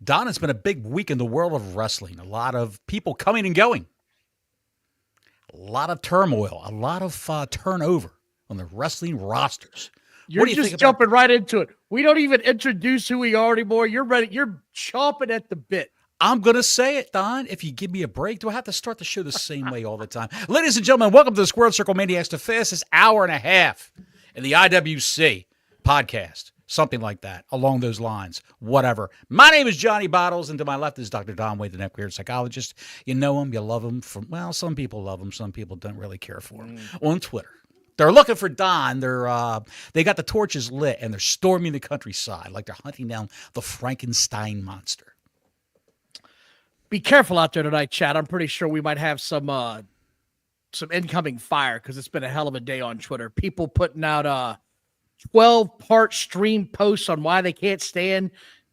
Don, it's been a big week in the world of wrestling. A lot of people coming and going. A lot of turmoil. A lot of turnover on the wrestling rosters. You're just jumping right into it. We don't even introduce who we are anymore. You're ready. You're chomping at the bit. I'm going to say it, Don. If you give me a break, do I have to start the show the same way all the time? Ladies and gentlemen, welcome to the Squared Circle Maniacs, the fastest hour and a half in the IWC podcast. Something like that, along those lines, whatever. My name is Johnny Bottles, and to my left is Dr. Don Wade, the neck-weird psychologist. You know him, you love him. Some people love him, some people don't really care for him. On Twitter, they're looking for Don. They got the torches lit, and they're storming the countryside like they're hunting down the Frankenstein monster. Be careful out there tonight, Chad. I'm pretty sure we might have some incoming fire because it's been a hell of a day on Twitter. People putting out 12-part stream posts on why they can't stand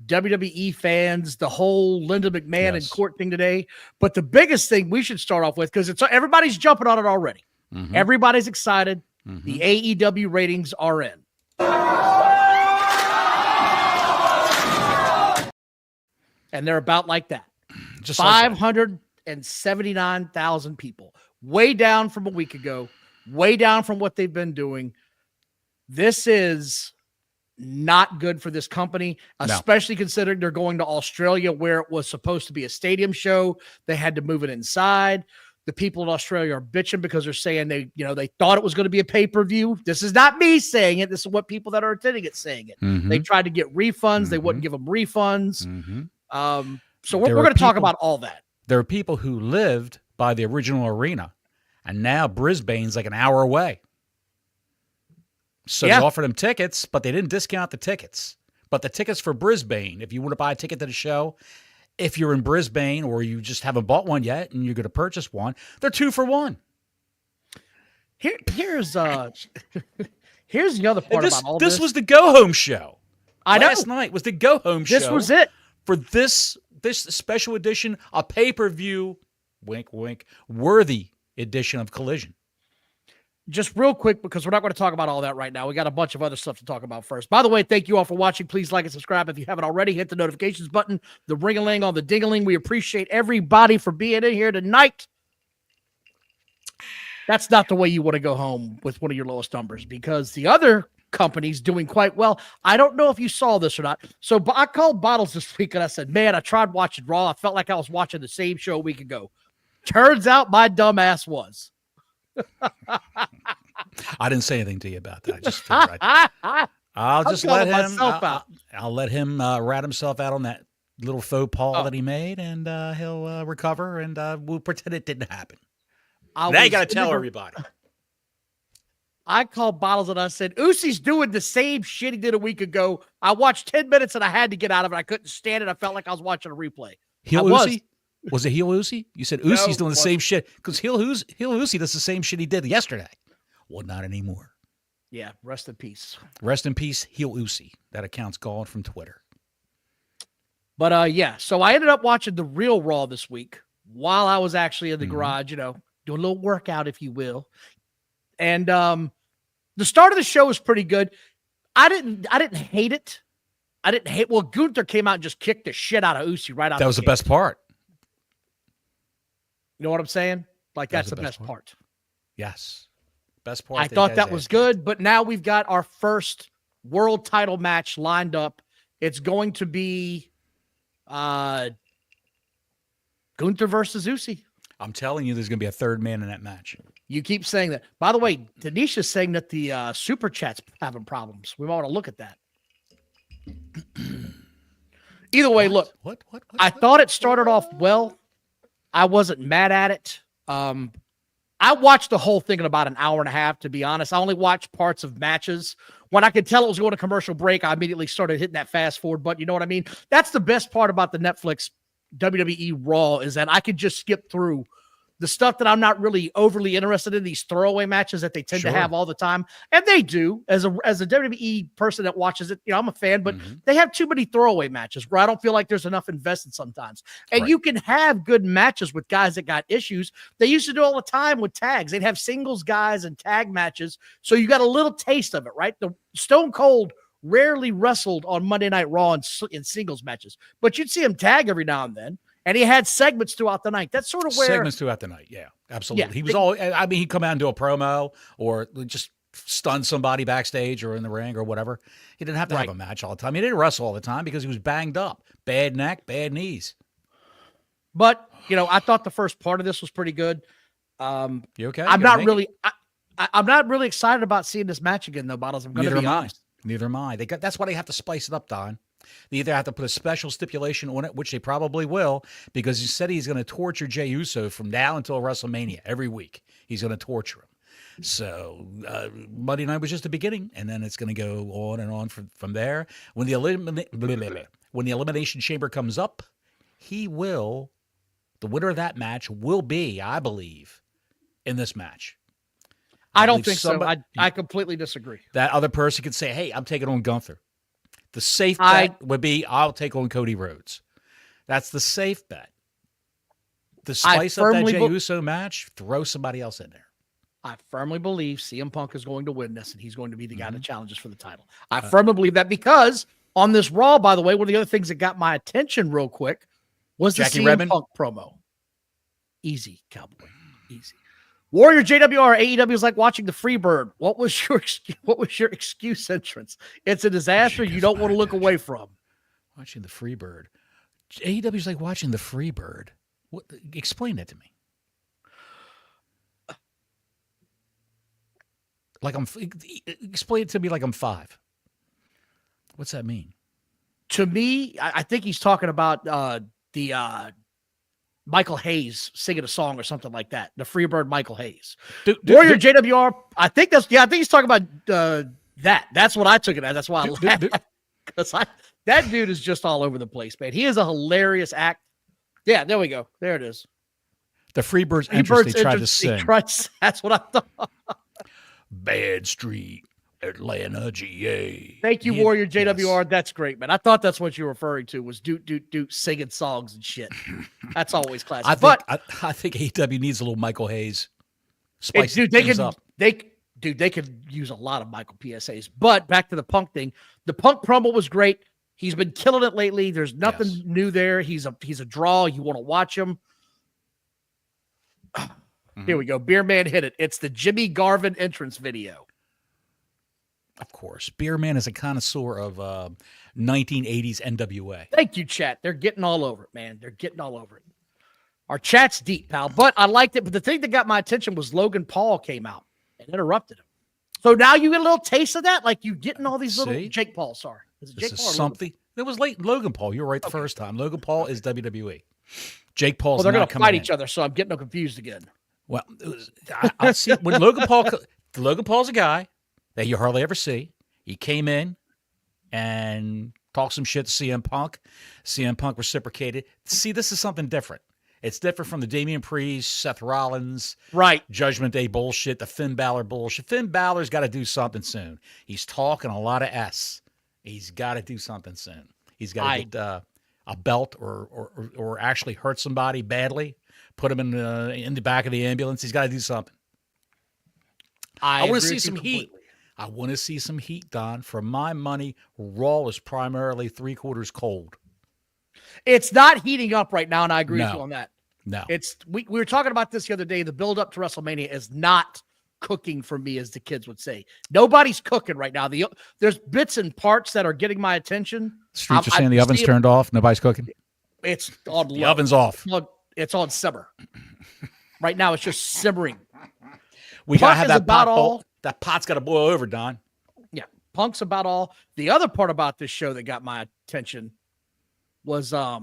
WWE fans, the whole Linda McMahon and court thing today. But the biggest thing we should start off with, because everybody's jumping on it already. Mm-hmm. Everybody's excited. Mm-hmm. The AEW ratings are in. And they're about like that. Just 579,000 people. Way down from a week ago. Way down from what they've been doing. This is not good for this company, especially considering they're going to Australia where it was supposed to be a stadium show. They had to move it inside. The people in Australia are bitching because they're saying they thought it was going to be a pay-per-view. This is not me saying it. This is what people that are attending it saying it. Mm-hmm. They tried to get refunds. Mm-hmm. They wouldn't give them refunds. Mm-hmm. So we're going to talk about all that. There are people who lived by the original arena, and now Brisbane's like an hour away. So they offered them tickets, but they didn't discount the tickets. But the tickets for Brisbane, if you want to buy a ticket to the show, if you're in Brisbane or you just haven't bought one yet and you're going to purchase one, they're 2 for $1. Here's the other part about all this. This was the go-home show. Last night was the go-home show. This was it. For this special edition, a pay-per-view, wink, wink, worthy edition of Collision. Just real quick, because we're not going to talk about all that right now. We got a bunch of other stuff to talk about first. By the way, thank you all for watching. Please like and subscribe if you haven't already. Hit the notifications button, the ring-a-ling on the ding-a-ling. We appreciate everybody for being in here tonight. That's not the way you want to go home with one of your lowest numbers, because the other company's doing quite well. I don't know if you saw this or not. So I called Bottles this week, and I said, man, I tried watching Raw. I felt like I was watching the same show a week ago. Turns out my dumb ass was. I didn't say anything to you about that. I just feel I'll just let him I'll let him rat himself out on that little faux pas that he made, and he'll recover, and we'll pretend it didn't happen. Now you got to tell everybody. I called Bottles and I said, Usie's doing the same shit he did a week ago. I watched 10 minutes and I had to get out of it. I couldn't stand it. I felt like I was watching a replay. Heel Usie? Was it Heel Usie? You said Usie's doing the same shit, because Heel Usie does the same shit he did yesterday. Well, not anymore. Yeah, rest in peace. Rest in peace, Heel Usie. That account's gone from Twitter. But so I ended up watching the real Raw this week while I was actually in the garage, doing a little workout, if you will. And the start of the show was pretty good. I didn't hate it. Gunther came out and just kicked the shit out of Usie right out. That was the best part. You know what I'm saying? Like, that's the best part. Yes. Best part. I thought that was good, but now we've got our first world title match lined up. It's going to be Gunther versus Usie. I'm telling you, there's going to be a third man in that match. You keep saying that. By the way, Tanisha's saying that the Super Chat's having problems. We might want to look at that. Either way, look. What? I thought it started off well. I wasn't mad at it. I watched the whole thing in about an hour and a half, to be honest. I only watched parts of matches. When I could tell it was going to commercial break, I immediately started hitting that fast forward button. You know what I mean? That's the best part about the Netflix WWE Raw, is that I could just skip through the stuff that I'm not really overly interested in, these throwaway matches that they tend to have all the time. And they do. As a WWE person that watches it, I'm a fan, but they have too many throwaway matches where I don't feel like there's enough invested sometimes. And you can have good matches with guys that got issues. They used to do all the time with tags. They'd have singles guys and tag matches. So you got a little taste of it, right? The Stone Cold rarely wrestled on Monday Night Raw in singles matches, but you'd see him tag every now and then. And he had segments throughout the night. That's sort of where segments throughout the night. Yeah, absolutely. He was he'd come out and do a promo or just stun somebody backstage or in the ring or whatever. He didn't have to have a match all the time. He didn't wrestle all the time because he was banged up. Bad neck, bad knees. But, I thought the first part of this was pretty good. You okay? I'm not really excited about seeing this match again, though, Bottles. I'm going to be honest. Neither am I. That's why they have to spice it up, Don. They either have to put a special stipulation on it, which they probably will, because he said he's going to torture Jey Uso from now until WrestleMania every week. He's going to torture him. So Monday night was just the beginning, and then it's going to go on and on from there. When the Elimination Chamber comes up, the winner of that match will be, I believe, in this match. I don't think so. I completely disagree. That other person could say, hey, I'm taking on Gunther. The safe bet would be, I'll take on Cody Rhodes. That's the safe bet. To spice up that Jey Uso match, throw somebody else in there. I firmly believe CM Punk is going to win this, and he's going to be the guy that challenges for the title. I firmly believe that because on this Raw, by the way, one of the other things that got my attention real quick was the CM Punk promo. Easy, Cowboy. Easy. Warrior JWR, AEW is like watching the Freebird. What was your excuse entrance? It's a disaster you don't want to look away from. Watching the Freebird. AEW is like watching the Freebird. Explain that to me. Explain it to me like I'm 5. What's that mean? To me, I think he's talking about the Michael Hayes singing a song or something like that. The Freebird Michael Hayes. Warrior JWR, I think he's talking about that. That's what I took it as. That's why I laughed. Because that dude is just all over the place, man. He is a hilarious act. Yeah, there we go. There it is. The Freebird's entrance they tried to sing. That's what I thought. Bad Street, Atlanta, GA. Thank you, Warrior JWR. Yes. That's great, man. I thought that's what you were referring to was Doot singing songs and shit. That's always classic. I think AEW needs a little Michael Hayes. Spice things up. They could use a lot of Michael PSAs. But back to the Punk thing. The Punk promo was great. He's been killing it lately. There's nothing new there. He's a draw. You want to watch him. Here we go. Beer Man hit it. It's the Jimmy Garvin entrance video. Of course. Beer Man is a connoisseur of 1980s NWA. Thank you, chat. They're getting all over it, man. They're getting all over it. Our chat's deep, pal. But I liked it. But the thing that got my attention was Logan Paul came out and interrupted him. So now you get a little taste of that? Like you getting all these little... Jake Paul, sorry. Is it Jake Paul or something? It was late. Logan Paul. You were right the first time. Logan Paul is WWE. Jake Paul's well, they're going to fight each other, so I'm getting them confused again. Well, I see when Logan Paul's a guy that you hardly ever see. He came in and talked some shit to CM Punk. CM Punk reciprocated. See, this is something different. It's different from the Damian Priest, Seth Rollins, Judgment Day bullshit, the Finn Balor bullshit. Finn Balor's got to do something soon. He's talking a lot of S. He's got to do something soon. He's got to get a belt or actually hurt somebody badly. Put him in the back of the ambulance. He's got to do something. I want to see some heat. I want to see some heat, Don. For my money, Raw is primarily 3/4 cold. It's not heating up right now, and I agree with you on that. No. We were talking about this the other day. The build-up to WrestleMania is not cooking for me, as the kids would say. Nobody's cooking right now. There's bits and parts that are getting my attention. Streets are saying the oven's turned off. Nobody's cooking. It's on low. The oven's off. It's on simmer. Right now, it's just simmering. We got to have that pot boil. That pot's got to boil over, Don. Yeah. Punk's about all. The other part about this show that got my attention was what?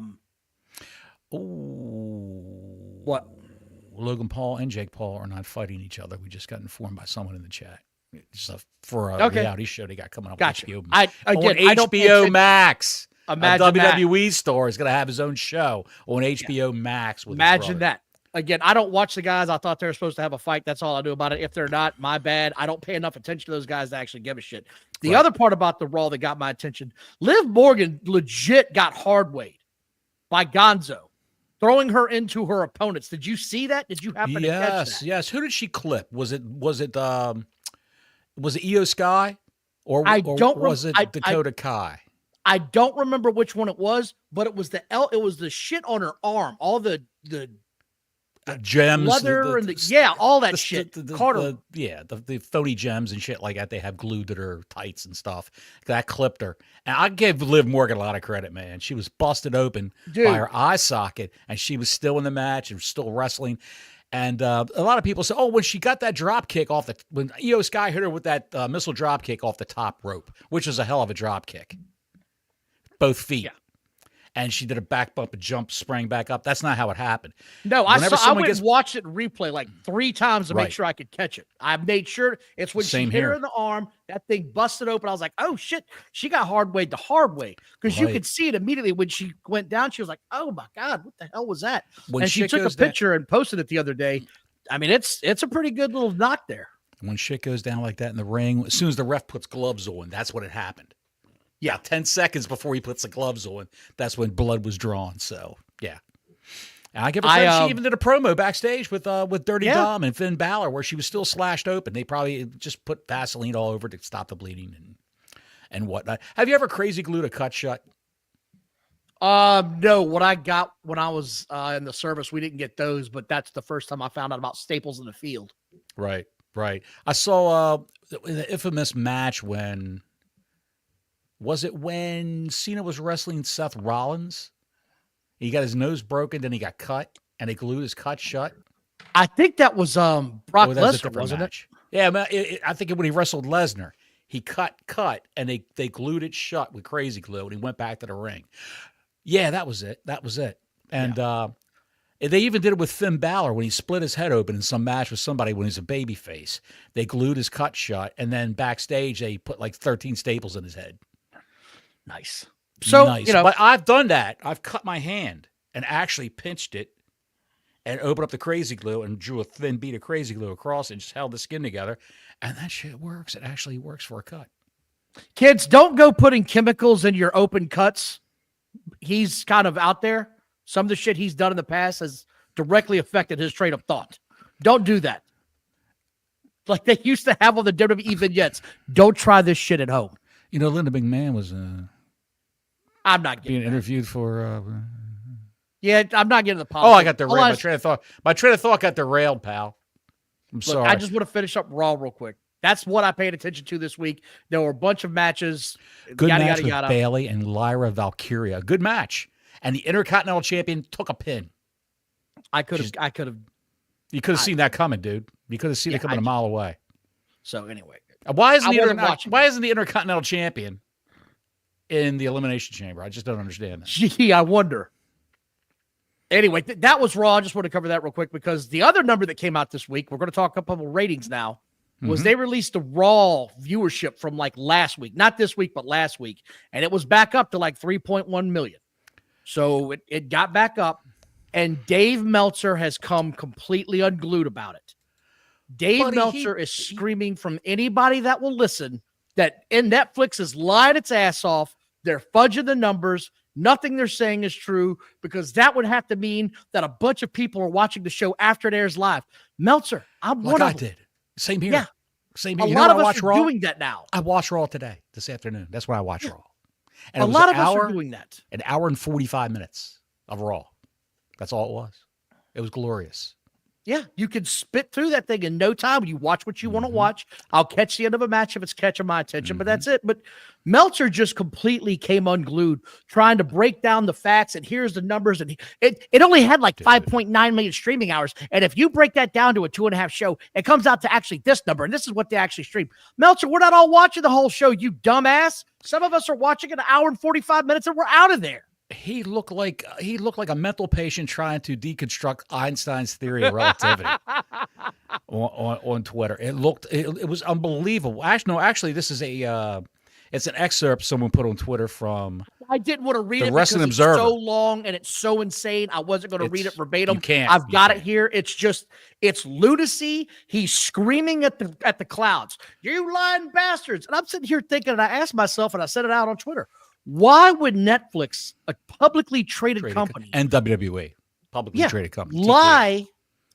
Logan Paul and Jake Paul are not fighting each other. We just got informed by someone in the chat. It's for a reality show they got coming up on HBO. HBO Max. Imagine a WWE star is going to have his own show on HBO Max. Imagine that. Again, I don't watch the guys. I thought they were supposed to have a fight. That's all I do about it. If they're not, my bad. I don't pay enough attention to those guys to actually give a shit. The other part about the Raw that got my attention, Liv Morgan legit got hard-weighed by Gonzo, throwing her into her opponents. Did you see that? Did you happen to catch that? Yes. Who did she clip? Was it Io Sky? or was it Dakota Kai? I don't remember which one it was, but it was the shit on her arm. All the gems, leather all that shit. The phony gems and shit like that they have glued to their tights and stuff. That clipped her. And I give Liv Morgan a lot of credit, man. She was busted open by her eye socket, and she was still in the match and still wrestling. And a lot of people say, oh, when she got that drop kick when Io Sky hit her with that missile drop kick off the top rope, which was a hell of a drop kick. Both feet. Yeah. And she did a back bump and jump, sprang back up. That's not how it happened. No, I went and watched it in replay like 3 times to make sure I could catch it. I made sure it's when she hit her in the arm, that thing busted open. I was like, oh shit, she got hard way the hard way. Because you could see it immediately when she went down. She was like, oh my God, what the hell was that? And she took a picture and posted it the other day. I mean, it's a pretty good little knock there. When shit goes down like that in the ring, as soon as the ref puts gloves on, that's what had happened. Yeah, 10 seconds before he puts the gloves on, that's when blood was drawn. So, yeah. And I give her credit. She even did a promo backstage with Dirty Dom and Finn Balor where she was still slashed open. They probably just put Vaseline all over to stop the bleeding and whatnot. Have you ever crazy glued a cut shut? No. What I got when I was in the service, we didn't get those, but that's the first time I found out about staples in the field. Right. I saw the infamous match when... Was it when Cena was wrestling Seth Rollins? He got his nose broken, then he got cut, and they glued his cut shut. I think that was Brock Lesnar, wasn't it? Yeah, I think when he wrestled Lesnar, he cut, and they glued it shut with crazy glue, and he went back to the ring. Yeah, that was it. And they even did it with Finn Balor when he split his head open in some match with somebody when he's a babyface. They glued his cut shut, and then backstage they put like 13 staples in his head. Nice. So, but I've done that. I've cut my hand and actually pinched it and opened up the crazy glue and drew a thin bead of crazy glue across it and just held the skin together. And that shit works. It actually works for a cut. Kids, don't go putting chemicals in your open cuts. He's kind of out there. Some of the shit he's done in the past has directly affected his train of thought. Don't do that. Like they used to have on the WWE vignettes. Don't try this shit at home. Linda McMahon was... I'm not being interviewed for. Yeah, I'm not getting the politics. Oh, I got derailed. My train of thought got derailed, pal. I'm sorry. I just want to finish up Raw real quick. That's what I paid attention to this week. There were a bunch of matches. Good match with Bayley and Lyra Valkyria. Good match, and the Intercontinental Champion took a pin. I could have. You could have seen that coming, dude. You could have seen it coming a mile away. So anyway, why isn't the Intercontinental Champion in the Elimination Chamber? I just don't understand that. Gee, I wonder. Anyway, that was Raw. I just want to cover that real quick because the other number that came out this week, we're going to talk a couple of ratings now, was they released the Raw viewership from like last week. Not this week, but last week. And it was back up to like 3.1 million. So it got back up. And Dave Meltzer has come completely unglued about it. Dave Meltzer is screaming from anybody that will listen that Netflix is lying its ass off. They're fudging the numbers. Nothing they're saying is true because that would have to mean that a bunch of people are watching the show after it airs live. Meltzer, I'm one of them. Did. Same here. Yeah. Same here. A lot of us are doing that now. I watch Raw this afternoon. That's why I watch Raw. And a lot of us are doing that. An hour and 45 minutes of Raw. That's all it was. It was glorious. Yeah, you can spit through that thing in no time. You watch what you want to watch. I'll catch the end of a match if it's catching my attention, but that's it. But Meltzer just completely came unglued, trying to break down the facts. And here's the numbers. And it only had like 5.9 million streaming hours. And if you break that down to a 2.5 show, it comes out to actually this number. And this is what they actually stream. Meltzer, we're not all watching the whole show, you dumbass. Some of us are watching an hour and 45 minutes and we're out of there. He looked like a mental patient trying to deconstruct Einstein's theory of relativity on Twitter. It was unbelievable. Actually, this is it's an excerpt someone put on Twitter from. I didn't want to read the it Wrestling because Observer. It's so long and it's so insane. I wasn't going to read it verbatim. You can't. I've got it here. It's lunacy. He's screaming at the clouds. You lying bastards! And I'm sitting here thinking, and I asked myself, and I said it out on Twitter. Why would Netflix, a publicly traded company, and WWE, publicly traded company, lie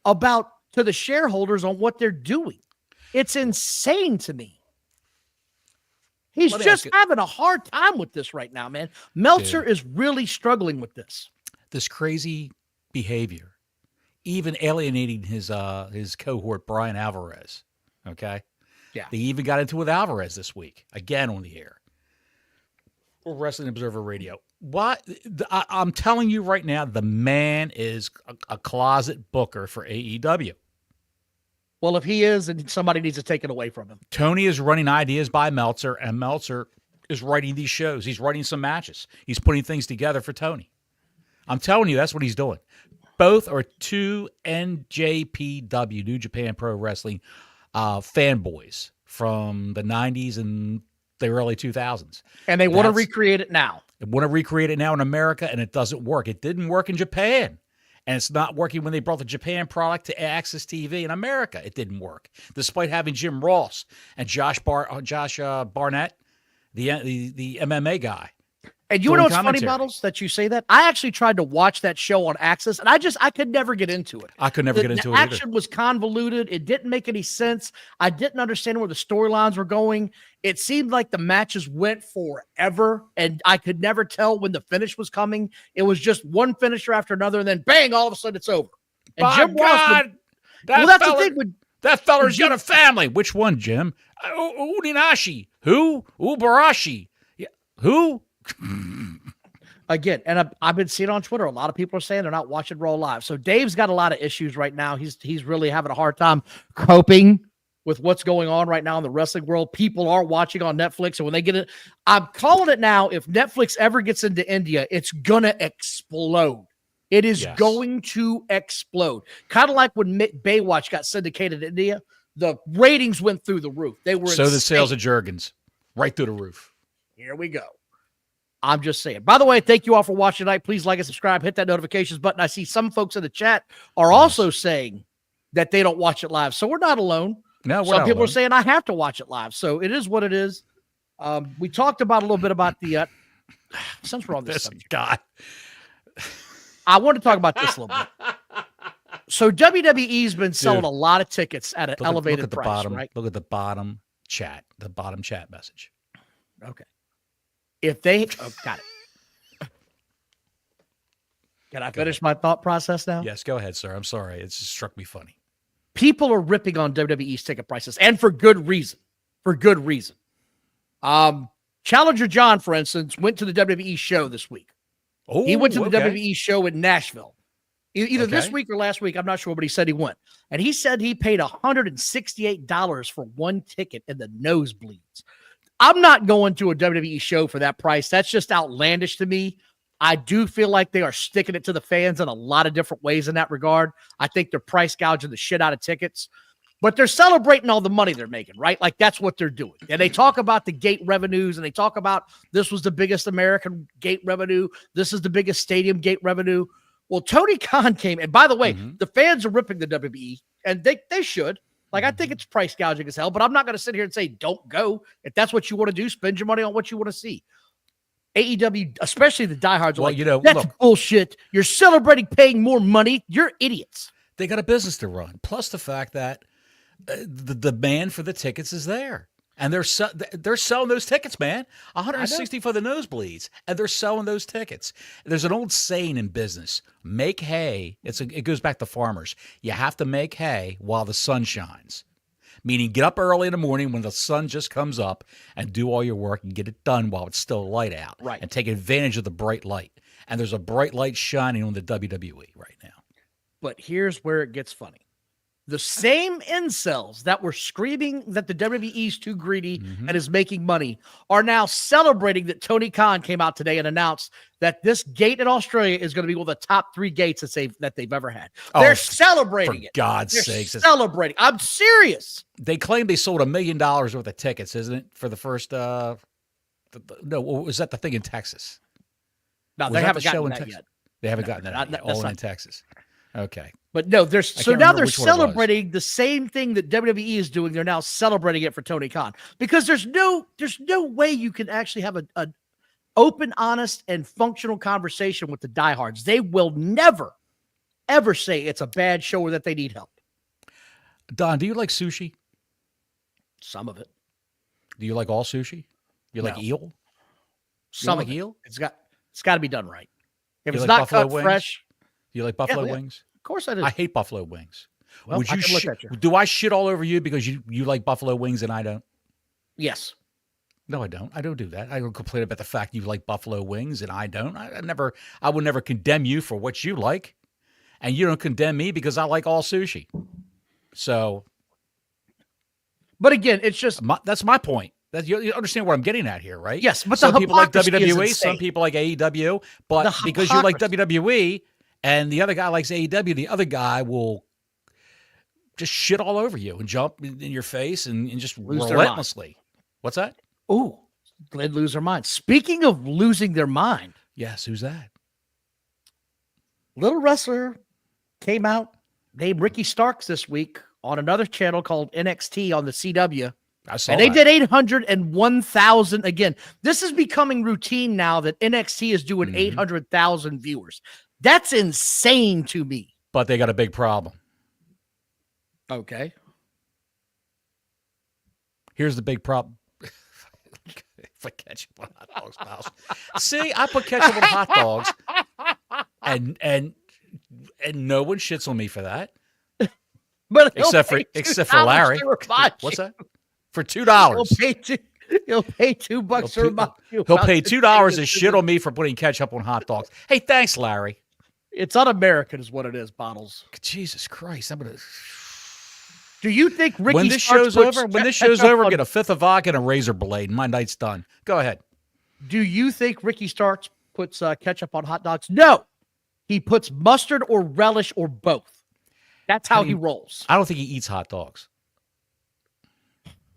to the shareholders on what they're doing? It's insane to me. He's Let me just ask you- having a hard time with this right now, man. Meltzer is really struggling with this. This crazy behavior, even alienating his cohort Brian Alvarez. Okay, Yeah. they even got into it with Alvarez this week again on the air. Wrestling Observer Radio. What I'm telling you right now, the man is a closet booker for AEW. Well, if he is, then somebody needs to take it away from him. Tony is running ideas by Meltzer, and Meltzer is writing these shows. He's writing some matches. He's putting things together for Tony. I'm telling you, that's what he's doing. Both are two NJPW, New Japan Pro Wrestling, fanboys from the 90s and the early 2000s. And they want to recreate it now. They want to recreate it now in America, and it doesn't work. It didn't work in Japan. And it's not working when they brought the Japan product to Access TV in America. It didn't work, despite having Jim Ross and Josh Barnett, the MMA guy. And you know what's funny, Bottles, that you say that? I actually tried to watch that show on Access, and I could never get into it. I could never get into it either. either. The action was convoluted. It didn't make any sense. I didn't understand where the storylines were going. It seemed like the matches went forever, and I could never tell when the finish was coming. It was just one finisher after another, and then bang, all of a sudden it's over. And By Jim Ross that's the thing. That feller's got a family. Which one, Jim? Uninashi. Who? Ubarashi. Yeah. Who? Again, and I've been seeing on Twitter, a lot of people are saying they're not watching Raw live. So Dave's got a lot of issues right now. He's really having a hard time coping with what's going on right now in the wrestling world. People are watching on Netflix, and when they get it, I'm calling it now. If Netflix ever gets into India, it's gonna explode. It is going to explode. Kind of like when Baywatch got syndicated in India, the ratings went through the roof. They were so insane. The sales of Jergens, right through the roof. Here we go. I'm just saying. By the way, thank you all for watching tonight. Please like and subscribe. Hit that notifications button. I see some folks in the chat are also saying that they don't watch it live. So we're not alone. No, some people are saying I have to watch it live. So it is what it is. We talked about a little bit about the since we're on this subject. God. I want to talk about this a little bit. So WWE's been selling a lot of tickets at an elevated price, right? Look at the bottom chat message. Okay. If they got it. Can I finish my thought process now? Yes, go ahead, sir. I'm sorry. It just struck me funny. People are ripping on WWE's ticket prices, and for good reason. For good reason. Challenger John, for instance, went to the WWE show this week. Oh, he went to the WWE show in Nashville. Either this week or last week, I'm not sure, but he said he went. And he said he paid $168 for one ticket in the nosebleeds. I'm not going to a WWE show for that price. That's just outlandish to me. I do feel like they are sticking it to the fans in a lot of different ways in that regard. I think they're price gouging the shit out of tickets, but they're celebrating all the money they're making, right? Like that's what they're doing. And they talk about the gate revenues, and they talk about this was the biggest American gate revenue. This is the biggest stadium gate revenue. Well, Tony Khan came, and by the way, the fans are ripping the WWE, and they should. Like, I think it's price gouging as hell, but I'm not going to sit here and say, don't go. If that's what you want to do, spend your money on what you want to see. AEW, especially the diehards, are that's bullshit. You're celebrating paying more money. You're idiots. They got a business to run. Plus the fact that the demand for the tickets is there. And they're selling those tickets, man. $160 for the nosebleeds, and they're selling those tickets. There's an old saying in business: make hay. It goes back to farmers. You have to make hay while the sun shines, meaning get up early in the morning when the sun just comes up and do all your work and get it done while it's still light out, right? And take advantage of the bright light. And there's a bright light shining on the WWE right now. But here's where it gets funny. The same incels that were screaming that the WWE's too greedy and is making money are now celebrating that Tony Khan came out today and announced that this gate in Australia is going to be one of the top 3 gates that they've ever had. They're celebrating it. For God's sakes. Celebrating. I'm serious. They claim they sold $1 million worth of tickets, isn't it? For the first, no, was that the thing in Texas? No, they haven't gotten that yet. They haven't gotten that all in Texas. Okay. But no, they're celebrating the same thing that WWE is doing. They're now celebrating it for Tony Khan because there's no way you can actually have an open, honest, and functional conversation with the diehards. They will never, ever say it's a bad show or that they need help. Don, do you like sushi? Some of it. Do you like all sushi? You like eel? You Some like of it. eel? It's got to be done right. If You it's like not buffalo cut wings? fresh, You like buffalo yeah. wings? Of course I do. I hate buffalo wings. Well, Would I you can look at you. do I shit all over you because you like buffalo wings and I don't? Yes. No, I don't. I don't do that. I don't complain about the fact you like buffalo wings and I don't. I would never condemn you for what you like. And you don't condemn me because I like all sushi. So, But again, it's just that's my point. You understand what I'm getting at here, right? yes. But some the people like hypocrisy is WWE, insane. some people like AEW, but because you like WWE and the other guy likes AEW, the other guy will just shit all over you and jump in your face and just relentlessly. What's that? Ooh, they'd lose their mind. Speaking of losing their mind. Yes, who's that? Little wrestler came out named Ricky Starks this week on another channel called NXT on the CW. I saw and they did 801,000 again. This is becoming routine now that NXT is doing 800,000 viewers. That's insane to me. But they got a big problem. Okay. Here's the big problem. If I ketchup on hot dogs, mouse. See, I put ketchup on hot dogs, and no one shits on me for that. But except for Larry. What's that? For $2. He'll pay $2 to remind you. He'll pay $2 to shit on me for putting ketchup on hot dogs. Hey, thanks, Larry. It's un-American, is what it is. Bottles. Jesus Christ! I'm gonna. Do you think Ricky? When this show's over, get a fifth of vodka and a razor blade, and my night's done. Go ahead. Do you think Ricky Starks puts ketchup on hot dogs? No, he puts mustard or relish or both. That's how he rolls. I don't think he eats hot dogs.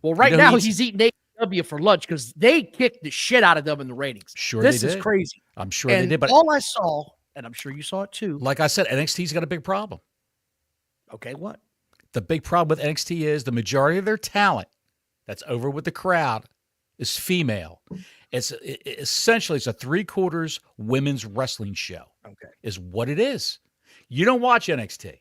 Well, right now he's eating AEW for lunch because they kicked the shit out of them in the ratings. Sure, this they did. Is crazy. I'm sure they did. But all I saw, and I'm sure you saw it too. Like I said, NXT's got a big problem. Okay, what? The big problem with NXT is the majority of their talent that's over with the crowd is female. Essentially it's a 3/4 women's wrestling show. Okay, is what it is. You don't watch NXT.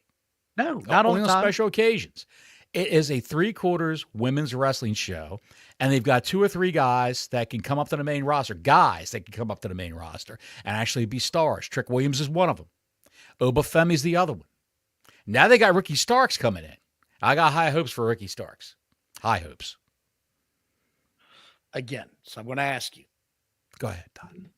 No, not only on special occasions. It is a 3/4 women's wrestling show, and they've got 2 or 3 guys that can come up to the main roster. Guys that can come up to the main roster and actually be stars. Trick Williams is one of them. Oba Femi's the other one. Now they got Ricky Starks coming in. I got high hopes for Ricky Starks. High hopes. Again, so I'm going to ask you. Go ahead, Don.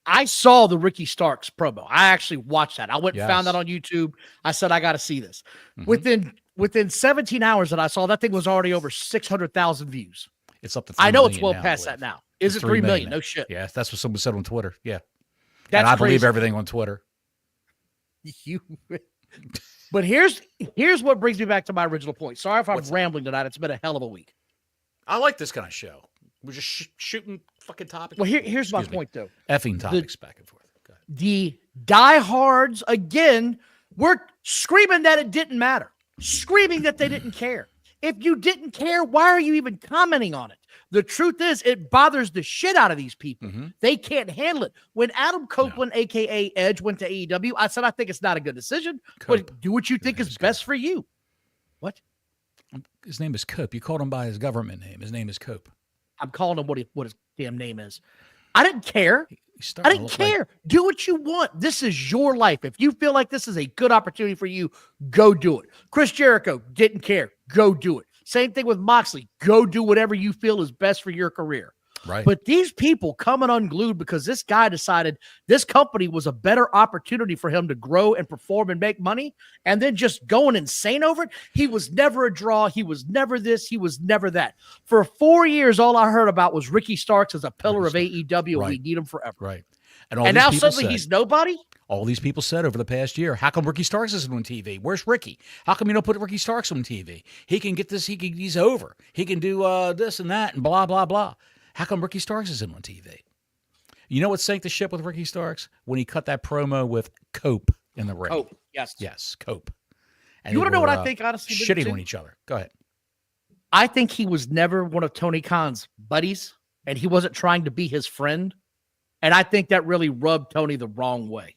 I saw the Ricky Starks promo. I actually watched that. I went and found that on YouTube. I said, I got to see this. Within 17 hours that I saw, that thing was already over 600,000 views. It's up to 3 I know million it's well now, past that now. Is it 3 million? No shit. Yeah, that's what someone said on Twitter. Yeah. That's and I crazy. believe everything on Twitter. But here's what brings me back to my original point. Sorry if I'm rambling tonight. It's been a hell of a week. I like this kind of show. We're just shooting fucking topics. Well, here's my point, though. Effing topics back and forth. Go ahead. The diehards, again, were screaming that it didn't matter. Screaming that they didn't care. If you didn't care, why are you even commenting on it? The truth is, it bothers the shit out of these people. They can't handle it. When Adam Copeland, a.k.a. Edge, went to AEW, I said, I think it's not a good decision, but do what you think is best for you. What? His name is Cope. You called him by his government name. His name is Cope. I'm calling him what his damn name is. I didn't care. I didn't care. Do what you want. This is your life. If you feel like this is a good opportunity for you, go do it. Chris Jericho didn't care. Go do it. Same thing with Moxley. Go do whatever you feel is best for your career. Right. But these people coming unglued because this guy decided this company was a better opportunity for him to grow and perform and make money, and then just going insane over it. He was never a draw. He was never this. He was never that. For 4 years, all I heard about was Ricky Starks as a pillar of AEW, and we need him forever. Right. And now suddenly he's nobody? All these people said over the past year, how come Ricky Starks isn't on TV? Where's Ricky? How come you don't put Ricky Starks on TV? He can get this. He's over. He can do this and that and blah, blah, blah. How come Ricky Starks isn't on TV? You know what sank the ship with Ricky Starks? When he cut that promo with Cope in the ring. Cope, yes. Yes, Cope. And you want to know what I think, honestly? Shitting on each other. Go ahead. I think he was never one of Tony Khan's buddies, and he wasn't trying to be his friend. And I think that really rubbed Tony the wrong way.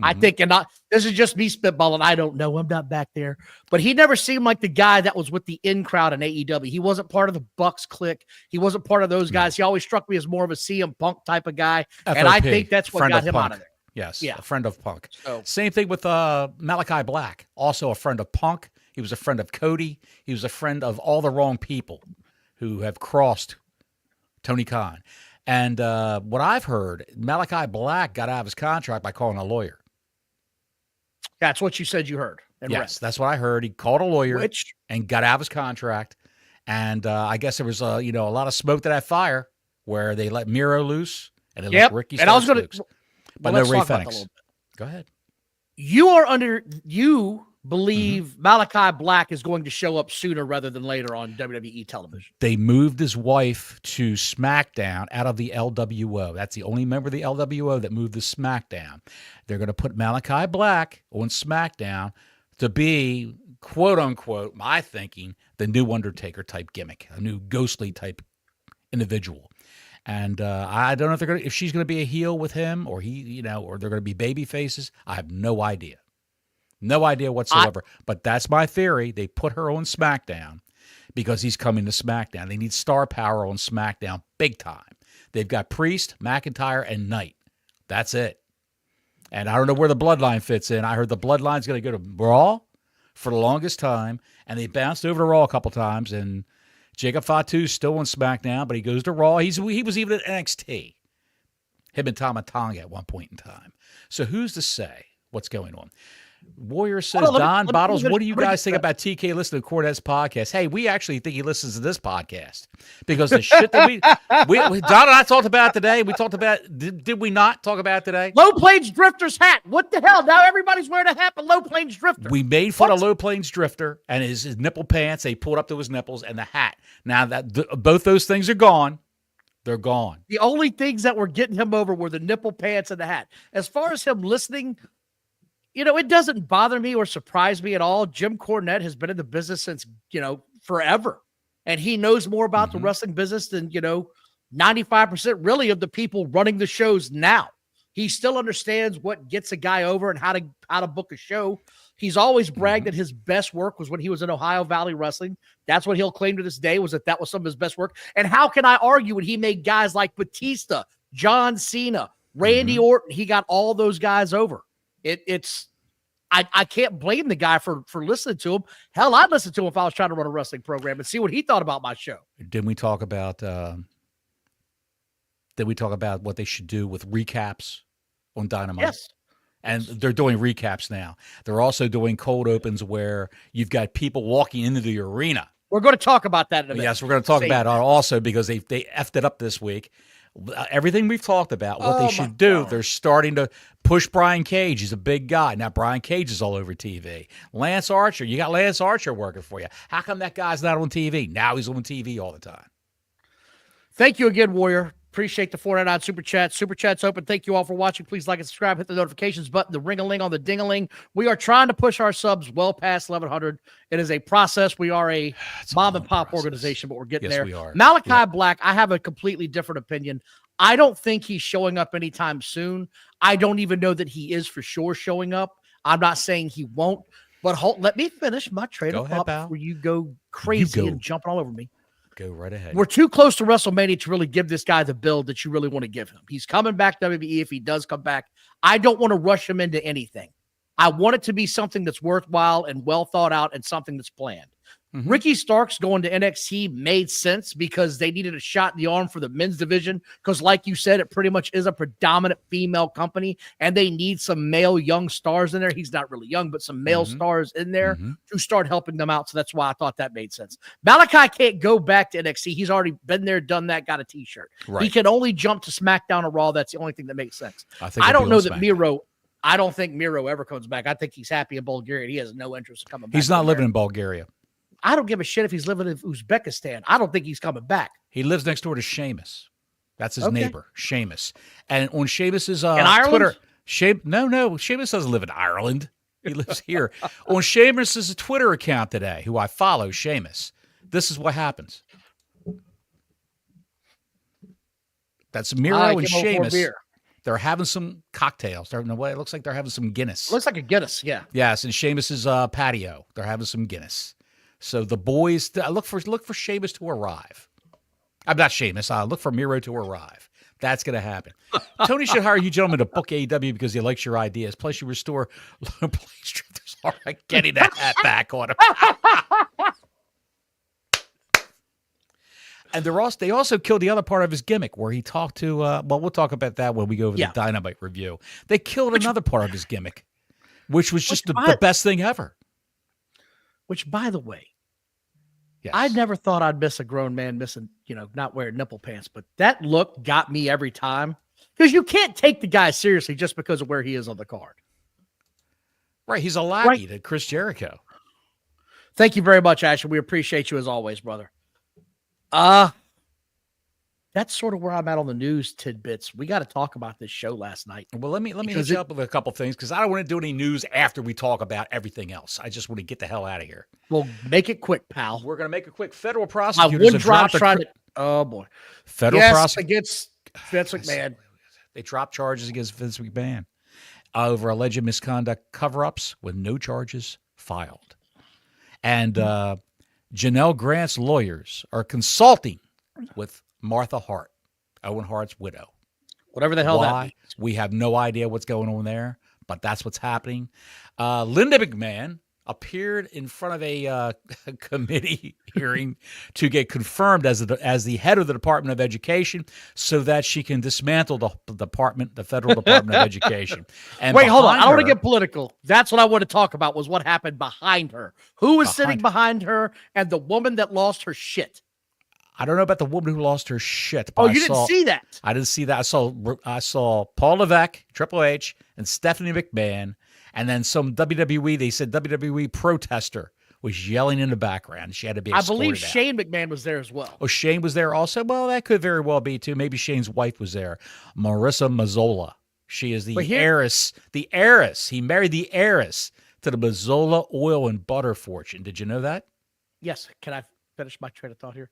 I think, and this is just me spitballing. I don't know. I'm not back there. But he never seemed like the guy that was with the in crowd in AEW. He wasn't part of the Bucks clique. He wasn't part of those guys. He always struck me as more of a CM Punk type of guy. FOP, and I think that's what got him Punk. out of there. Yes, yeah. A friend of Punk. So, same thing with Malachi Black, also a friend of Punk. He was a friend of Cody. He was a friend of all the wrong people who have crossed Tony Khan. And what I've heard, Malachi Black got out of his contract by calling a lawyer. That's what you said you heard. Yes, that's what I heard. He called a lawyer and got out of his contract. And I guess there was a lot of smoke to that fire where they let Miro loose and they let Ricky Starks loose. But no Ray Fenix. Go ahead. You believe Malachi Black is going to show up sooner rather than later on WWE television. They moved his wife to SmackDown out of the LWO. That's the only member of the LWO that moved to SmackDown. They're going to put Malachi Black on SmackDown to be, quote unquote, my thinking, the new Undertaker type gimmick, a new ghostly type individual. And I don't know if she's going to be a heel with him or or they're going to be baby faces. I have no idea. No idea whatsoever. But that's my theory. They put her on SmackDown because he's coming to SmackDown. They need star power on SmackDown big time. They've got Priest, McIntyre, and Knight. That's it. And I don't know where the Bloodline fits in. I heard the Bloodline's going to go to Raw for the longest time, and they bounced over to Raw a couple times, and Jacob Fatu's still on SmackDown, but he goes to Raw. He was even at NXT. Him and Tama Tonga at one point in time. So who's to say what's going on? Warrior says, Don Bottles, what do you guys think about TK listening to Cornette's podcast? Hey, we actually think he listens to this podcast because the shit that we Don and I talked about today, we talked about, did we not talk about today? Low Plains Drifter's hat. What the hell? Now everybody's wearing a hat but Low Plains Drifter. We made fun of Low Plains Drifter and his nipple pants. They pulled up to his nipples and the hat. Now that both those things are gone. They're gone. The only things that were getting him over were the nipple pants and the hat. As far as him listening, it doesn't bother me or surprise me at all. Jim Cornette has been in the business since, forever. And he knows more about the wrestling business than, 95% really of the people running the shows now. He still understands what gets a guy over and how to book a show. He's always bragged that his best work was when he was in Ohio Valley Wrestling. That's what he'll claim to this day, was that was some of his best work. And how can I argue when he made guys like Batista, John Cena, Randy Orton, he got all those guys over. I can't blame the guy for listening to him. Hell, I'd listen to him if I was trying to run a wrestling program and see what he thought about my show. Didn't we talk about what they should do with recaps on Dynamite? Yes. And they're doing recaps now. They're also doing cold opens where you've got people walking into the arena. We're going to talk about that in a minute. Yes, we're going to talk about it also because they effed it up this week. Everything we've talked about, what they should do, they're starting to push Brian Cage. He's a big guy. Now, Brian Cage is all over TV. Lance Archer, you got Lance Archer working for you. How come that guy's not on TV? Now he's on TV all the time. Thank you again, Warrior. Appreciate the 499 Super Chat. Super Chat's open. Thank you all for watching. Please like and subscribe. Hit the notifications button, the ring-a-ling on the ding-a-ling. We are trying to push our subs well past 1,100. It is a process. We are a mom-and-pop organization, but we're getting there. We are. Malachi Black, I have a completely different opinion. I don't think he's showing up anytime soon. I don't even know that he is for sure showing up. I'm not saying he won't, but let me finish my train of thought before you go crazy and jumping all over me. Go right ahead. We're too close to WrestleMania to really give this guy the build that you really want to give him. He's coming back to WWE if he does come back. I don't want to rush him into anything. I want it to be something that's worthwhile and well thought out and something that's planned. Ricky Starks going to NXT made sense because they needed a shot in the arm for the men's division because, like you said, it pretty much is a predominant female company, and they need some male young stars in there. He's not really young, but some male stars in there to start helping them out, so that's why I thought that made sense. Malachi can't go back to NXT. He's already been there, done that, got a T-shirt. Right. He can only jump to SmackDown or Raw. That's the only thing that makes sense. I don't know that Miro – I don't think Miro ever comes back. I think he's happy in Bulgaria, and he has no interest in coming back. He's not living in Bulgaria. I don't give a shit if he's living in Uzbekistan. I don't think he's coming back. He lives next door to Sheamus. That's his neighbor, Sheamus. And on Sheamus's Twitter, Sheamus doesn't live in Ireland. He lives here. On Sheamus's Twitter account today, who I follow, Sheamus, this is what happens. That's Miro and Sheamus They're having some cocktails. They're in the way. It looks like they're having some Guinness. Looks like a Guinness, yeah. Yes, in Sheamus's patio, they're having some Guinness. So the boys, look for Sheamus to arrive. I'm not Sheamus. Look for Miro to arrive. That's going to happen. Tony should hire you gentlemen to book AEW because he likes your ideas. Plus, you restore there's all right, getting that hat back on him. And they also killed the other part of his gimmick where he talked to, we'll talk about that when we go over the Dynamite review. They killed another part of his gimmick, which was just the best thing ever. Which, by the way, yes. I never thought I'd miss a grown man missing, not wearing nipple pants, but that look got me every time because you can't take the guy seriously just because of where he is on the card. Right. He's a lackey to Chris Jericho. Thank you very much, Ashley. We appreciate you as always, brother. That's sort of where I'm at on the news tidbits. We got to talk about this show last night. Well, let me hit you up with a couple things because I don't want to do any news after we talk about everything else. I just want to get the hell out of here. Well, make it quick, pal. We're going to make it quick. Federal prosecutors have dropped oh boy, federal against Vince McMahon. They dropped charges against Vince McMahon over alleged misconduct cover-ups with no charges filed. And Janelle Grant's lawyers are consulting with Martha Hart, Owen Hart's widow. Whatever the hell that means. We have no idea what's going on there, but that's what's happening. Linda McMahon appeared in front of a committee hearing to get confirmed as the head of the Department of Education so that she can dismantle the Federal Department of Education. And wait, hold on. I don't want to get political. That's what I want to talk about was what happened behind her. Who was sitting behind her and the woman that lost her shit? I don't know about the woman who lost her shit. But you didn't see that? I didn't see that. I saw Paul Levesque, Triple H, and Stephanie McMahon, and then some WWE. They said WWE protester was yelling in the background. She had to be escorted I believe out. Shane McMahon was there as well. Oh, Shane was there also? Well, that could very well be, too. Maybe Shane's wife was there. Marissa Mazzola. She is the heiress. The heiress. He married the heiress to the Mazzola oil and butter fortune. Did you know that? Yes. Can I finish my train of thought here?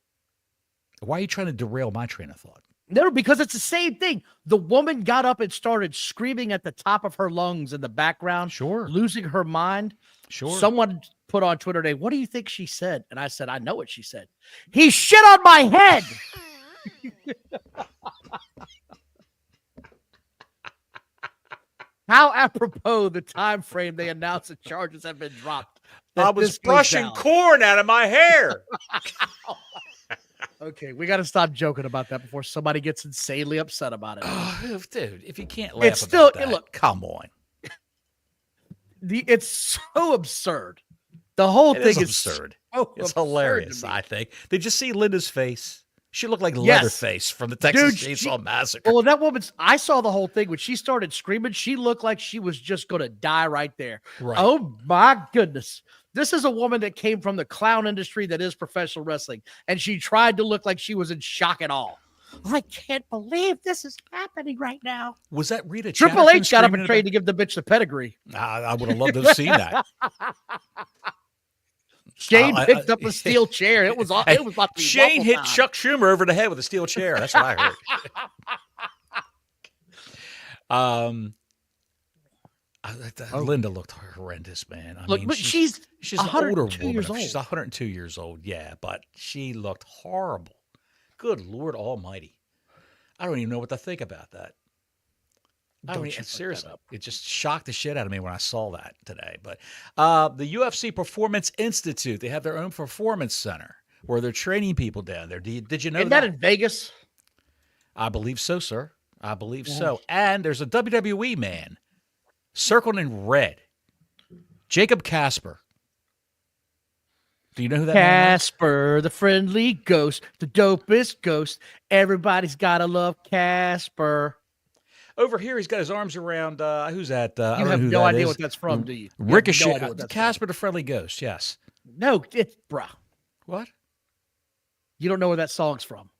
Why are you trying to derail my train of thought? No, because it's the same thing. The woman got up and started screaming at the top of her lungs in the background. Sure. Losing her mind. Sure. Someone put on Twitter today, what do you think she said? And I said, I know what she said. He shit on my head. How apropos the time frame they announced the charges have been dropped. I was brushing corn out of my hair. Okay, we got to stop joking about that before somebody gets insanely upset about it. Oh, dude, if you can't laugh about that, look, come on. It's so absurd. The whole thing is absurd. It's hilarious, I think. Did you see Linda's face? She looked like Leatherface from the Texas Chainsaw Massacre. Well, I saw the whole thing. When she started screaming, she looked like she was just going to die right there. Right. Oh, my goodness. This is a woman that came from the clown industry that is professional wrestling, and she tried to look like she was in shock and awe. I can't believe this is happening right now. Was that Rita Triple H got up and tried to give the bitch the pedigree. I would have loved to have seen that. Shane picked up a steel chair. It was about to be Shane hit Chuck Schumer over the head with a steel chair. That's what I heard. Linda looked horrendous, man. I mean, but she's an older woman. Years old. She's 102 years old, yeah, but she looked horrible. Good Lord Almighty. I don't even know what to think about that. Seriously, it just shocked the shit out of me when I saw that today. But the UFC Performance Institute, they have their own performance center where they're training people down there. Did you know that? Isn't that in Vegas? I believe so, sir. I believe so. And there's a WWE man circled in red. Jacob Casper. Do you know who that man is? Casper, the friendly ghost, the dopest ghost. Everybody's got to love Casper. Over here, he's got his arms around, who's that? I you don't have know who no that idea is. what that's from, do you? Ricochet. Casper, the friendly ghost, yes. No, bruh. What? You don't know where that song's from.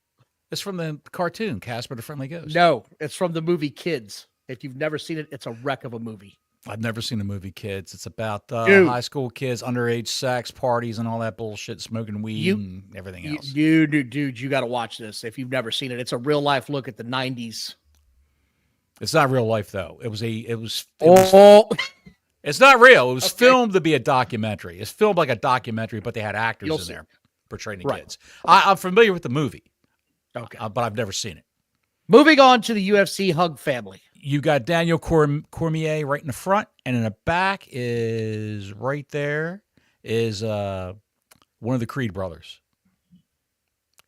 It's from the cartoon, Casper, the friendly ghost. No, it's from the movie Kids. If you've never seen it, it's a wreck of a movie. I've never seen the movie Kids. It's about high school kids, underage sex, parties, and all that bullshit, smoking weed and everything else. Dude, you got to watch this if you've never seen it. It's a real-life look at the 90s. It's not real life though. Oh, It's not real. It was Okay. filmed to be a documentary. It's filmed like a documentary, but they had actors You'll in see. there portraying the Right. kids. I'm familiar with the movie, okay. but I've never seen it. Moving on to the UFC Hug family. You got Daniel Cormier right in the front, and in the back is right there is one of the Creed brothers,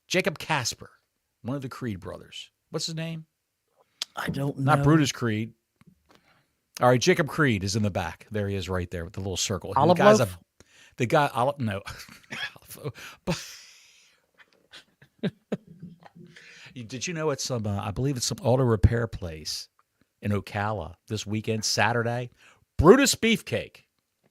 Jacob Casper, one of the Creed brothers. What's his name? I don't know. Not Brutus Creed. All right, Jacob Creed is in the back. There he is, right there with the little circle. Olive the guy's Loaf? the guy. No, but did you know it's some? I believe it's some auto repair place in Ocala this weekend, Saturday. Brutus Beefcake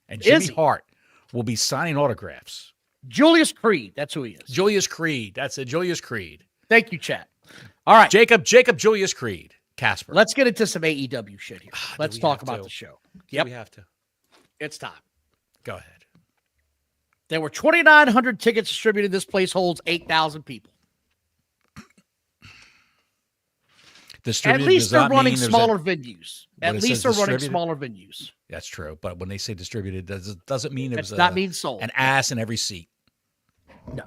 and Is Jimmy he? Hart will be signing autographs. Julius Creed. That's who he is. Julius Creed. That's it. Julius Creed. Thank you, chat. All right. Jacob Julius Creed. Casper. Let's get into some AEW shit here. Let's we talk have about to? the show. Do Yep. we have to It's time. go ahead. There were 2,900 tickets distributed. This place holds 8,000 people. At least they're running smaller venues. At least they're running smaller venues. That's true. But when they say distributed, doesn't mean it That's was not mean sold. an ass in every seat. No.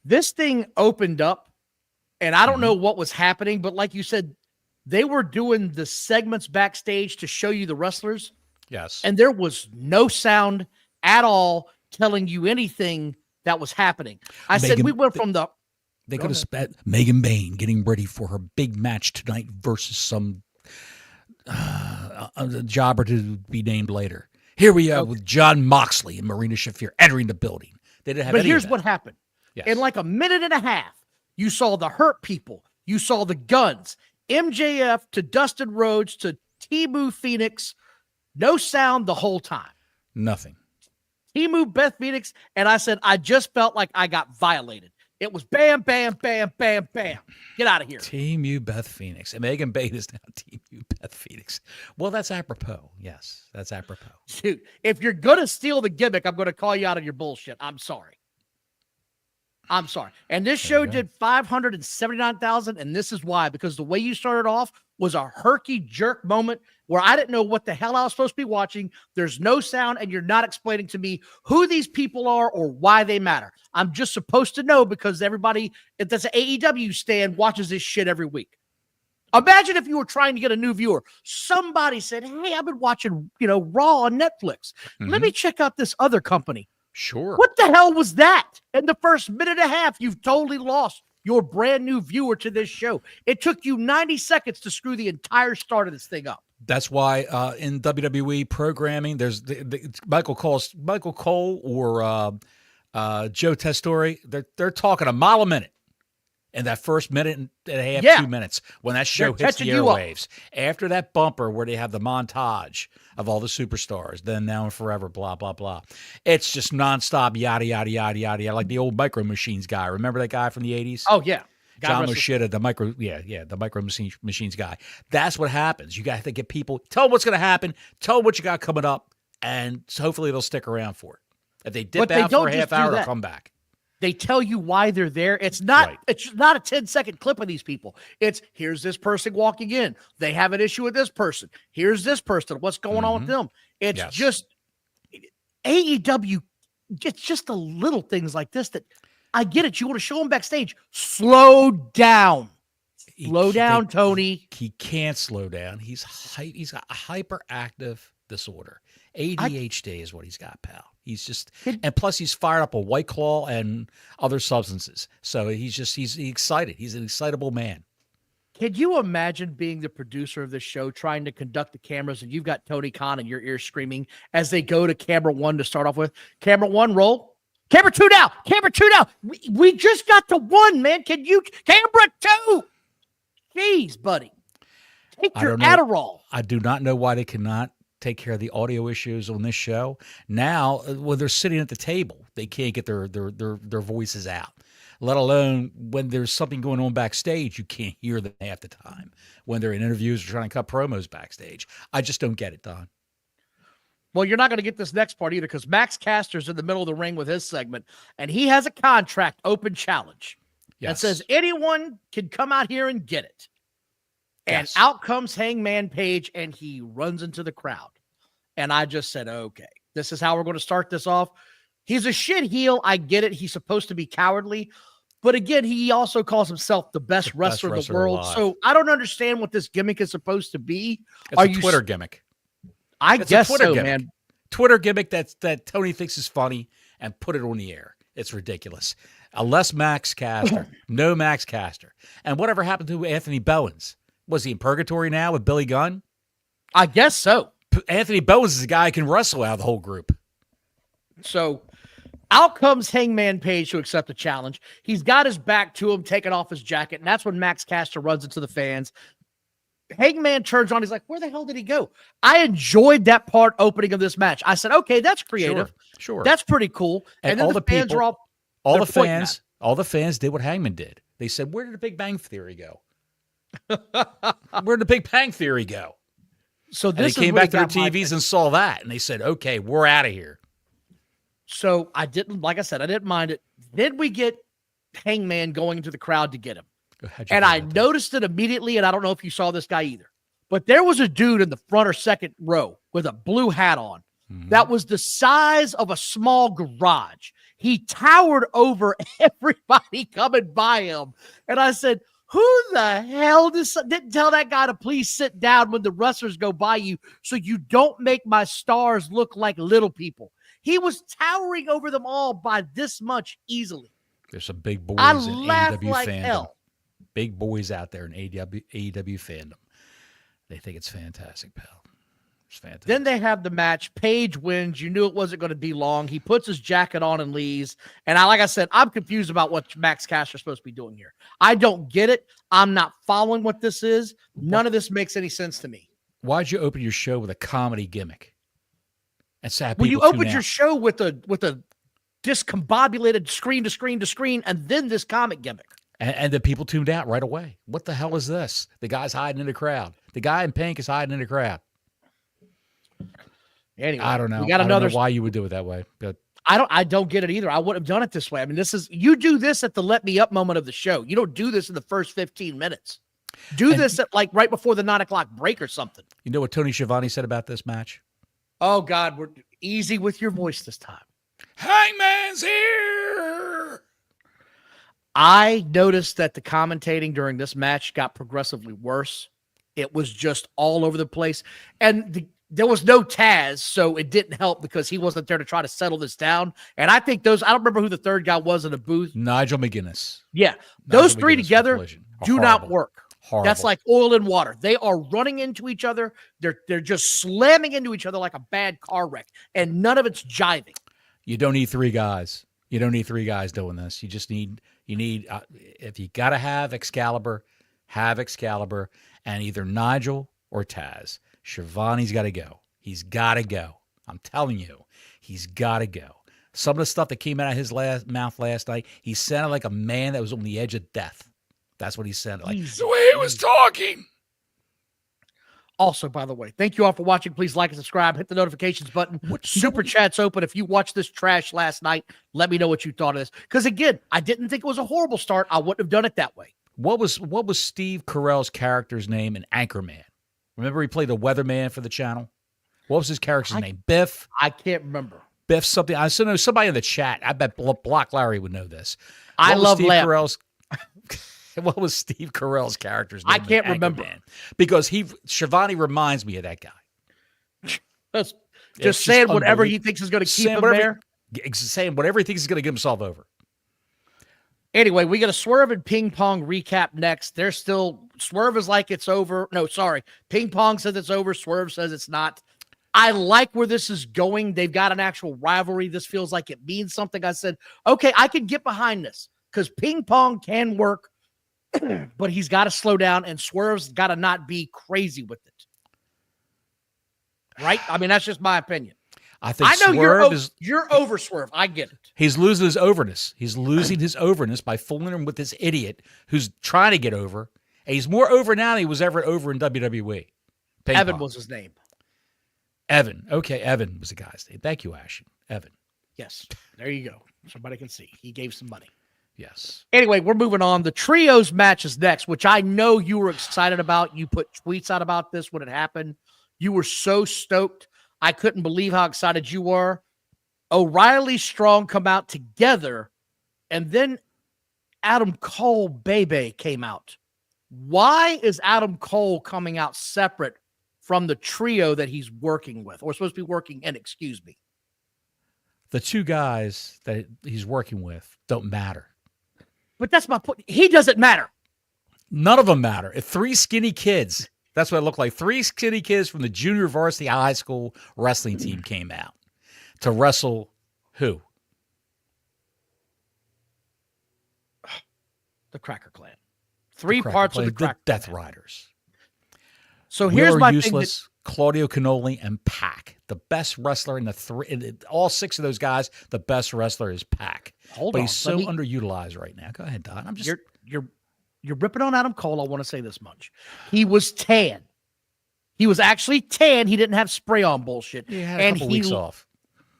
This thing opened up, and I don't know what was happening, but like you said, they were doing the segments backstage to show you the wrestlers, Yes. and there was no sound at all telling you anything that was happening. I said we went from the... They could have spent Megan Bain getting ready for her big match tonight versus some jobber to be named later. Here we are with John Moxley and Marina Shafir entering the building. They didn't have But any here's of that. what happened. Yes. In like a minute and a half, you saw the Hurt People. You saw the Guns. MJF to Dustin Rhodes to Timu Phoenix. No sound the whole time. Nothing. Timu, Beth Phoenix. And I said, I just felt like I got violated. It was bam, bam, bam, bam, bam. Get out of here. Team U Beth Phoenix. And Megan Bain is now Team U Beth Phoenix. Well, that's apropos. Yes, that's apropos. Dude, if you're going to steal the gimmick, I'm going to call you out on your bullshit. I'm sorry. I'm sorry. And this show did 579,000. And this is why, because the way you started off was a herky jerk moment where I didn't know what the hell I was supposed to be watching. There's no sound, and you're not explaining to me who these people are or why they matter. I'm just supposed to know because everybody that's an AEW stand watches this shit every week. Imagine if you were trying to get a new viewer. Somebody said, hey, I've been watching, Raw on Netflix. Let me check out this other company. Sure. What the hell was that? In the first minute and a half, you've totally lost your brand new viewer to this show. It took you 90 seconds to screw the entire start of this thing up. That's why in WWE programming, there's Michael Cole or Joe Testore. They're talking a mile a minute in that first minute and a half, 2 minutes when that show hits the airwaves. After that bumper where they have the montage of all the superstars, then, now, and forever, blah, blah, blah. It's just nonstop, yada, yada, yada, yada, like the old Micro Machines guy. Remember that guy from the 80s? Oh, yeah. John Moshida, the Micro Machines guy. That's what happens. You got to get people, tell them what's going to happen, tell them what you got coming up, and hopefully they'll stick around for it. If they dip out for a half hour, they'll come back. They tell you why they're there. It's not a 10-second clip of these people. It's here's this person walking in. They have an issue with this person. Here's this person. What's going on with them? It's just AEW. It's just the little things like this that I get it. You want to show them backstage. Slow down. Slow down, Tony. He can't slow down. He's got a hyperactive disorder. ADHD is what he's got, pal. He's just, and plus he's fired up a White Claw and other substances. So he's excited. He's an excitable man. Can you imagine being the producer of this show, trying to conduct the cameras, and you've got Tony Khan in your ear screaming as they go to camera one to start off with? Camera one, roll. Camera two now. Camera two now. We just got to one, man. Can you, camera two? Jeez, buddy. Take your Adderall. I do not know why they cannot take care of the audio issues on this show. Now, when they're sitting at the table, they can't get their voices out, let alone when there's something going on backstage, you can't hear them half the time when they're in interviews or trying to cut promos backstage. I just don't get it, Don. Well, you're not going to get this next part either because Max Caster's in the middle of the ring with his segment, and he has a contract open challenge that says anyone can come out here and get it. And out comes Hangman Page, and he runs into the crowd. And I just said, okay, this is how we're going to start this off. He's a shit heel. I get it. He's supposed to be cowardly. But again, he also calls himself the best wrestler in the world. alive. So I don't understand what this gimmick is supposed to be. It's a Twitter gimmick. I guess Twitter so, gimmick. man. Twitter gimmick that Tony thinks is funny and put it on the air. It's ridiculous. A less Max Caster, no Max Caster. And whatever happened to Anthony Bowens? Was he in purgatory now with Billy Gunn? I guess so. Anthony Bowens is a guy who can wrestle out of the whole group. So out comes Hangman Page to accept the challenge. He's got his back to him, taking off his jacket, and that's when Max Caster runs into the fans. Hangman turns on. He's like, where the hell did he go? I enjoyed that part opening of this match. I said, okay, that's creative. Sure. That's pretty cool. And then all the fans people, are all the fans did what Hangman did. They said, where did the Big Bang Theory go? Where did the Big Bang Theory go? So and they came back to their TVs and saw that, and they said, okay, we're out of here. So I didn't mind it. Then we get Hangman going into the crowd to get him. And I noticed it immediately, and I don't know if you saw this guy either, but there was a dude in the front or second row with a blue hat on that was the size of a small garage. He towered over everybody coming by him. And I said, who the hell didn't tell that guy to please sit down when the wrestlers go by you so you don't make my stars look like little people? He was towering over them all by this much easily. There's some big boys I in laughed AEW like fandom. hell. Big boys out there in AEW fandom. They think it's fantastic, pal. It's fantastic. Then they have the match. Page wins. You knew it wasn't going to be long. He puts his jacket on and leaves. And like I said, I'm confused about what Max Caster's supposed to be doing here. I don't get it. I'm not following what this is. None of this makes any sense to me. Why'd you open your show with a comedy gimmick? Well, you opened your show with a discombobulated screen to screen to screen, and then this comic gimmick. And the people tuned out right away. What the hell is this? The guy's hiding in the crowd. The guy in pink is hiding in the crowd. Anyway, I don't know. We got another. I don't know why you would do it that way, but I don't get it either. I wouldn't have done it this way. I mean, you do this at the let me up moment of the show. You don't do this in the first 15 minutes. This at like right before the 9:00 break or something. You know what Tony Schiavone said about this match? Oh God, we're easy with your voice this time. Hangman's here. I noticed that the commentating during this match got progressively worse. It was just all over the place. And there was no Taz, so it didn't help because he wasn't there to try to settle this down. And I think I don't remember who the third guy was in the booth. Nigel McGuinness. Yeah. Those three together do not work. Horrible. That's like oil and water. They are running into each other. They're just slamming into each other like a bad car wreck. And none of it's jiving. You don't need three guys. You don't need three guys doing this. You just need, if you got to have Excalibur, and either Nigel or Taz. Schiavone's got to go. He's got to go. I'm telling you, he's got to go. Some of the stuff that came out of his mouth last night, he sounded like a man that was on the edge of death. That's what he sounded like. The way he was talking. Also, by the way, thank you all for watching. Please like and subscribe. Hit the notifications button. Super chat's open. If you watched this trash last night, let me know what you thought of this. Because again, I didn't think it was a horrible start. I wouldn't have done it that way. What was Steve Carell's character's name in Anchorman? Remember he played the weatherman for the channel? What was his character's name? Biff? I can't remember. Biff something. I still know somebody in the chat. I bet Block Larry would know this. I love Steve Carell's. What was Steve Carell's character's name? I can't remember. Because Schiavone reminds me of that guy. That's just saying whatever he thinks is going to keep him there. Saying whatever he thinks is going to get himself over. Anyway, we got a Swerve and Ping Pong recap next. They're still, Swerve is like it's over. No, sorry. Ping Pong says it's over. Swerve says it's not. I like where this is going. They've got an actual rivalry. This feels like it means something. I said, okay, I can get behind this because Ping Pong can work, but he's got to slow down and Swerve's got to not be crazy with it. Right? I mean, that's just my opinion. I know you're over Swerve. I get it. He's losing his overness. He's losing his overness by fooling him with this idiot who's trying to get over. And he's more over now than he was ever over in WWE. Evan was his name. Evan. Okay, Evan was the guy's name. Thank you, Ashton. Evan. Yes. There you go. Somebody can see. He gave some money. Yes. Anyway, we're moving on. The trios match is next, which I know you were excited about. You put tweets out about this when it happened. You were so stoked. I couldn't believe how excited you were. O'Reilly Strong come out together, and then Adam Cole Bebe came out. Why is Adam Cole coming out separate from the trio that he's working with, or supposed to be working in, excuse me? The two guys that he's working with don't matter. But that's my point. He doesn't matter. None of them matter. If three skinny kids, that's what it looked like. Three skinny kids from the junior varsity high school wrestling team came out to wrestle who? The Cracker Clan. Three parts of the Cracker Death Clan. Riders. So here's my Useless, thing. Claudio Canoli, and Pac. The best wrestler in the three. In all six of those guys, the best wrestler is Pac. Hold on. He's so underutilized right now. Go ahead, Don. I'm just You're ripping on Adam Cole. I want to say this much. He was tan. He was actually tan. He didn't have spray on bullshit. He had a couple weeks off.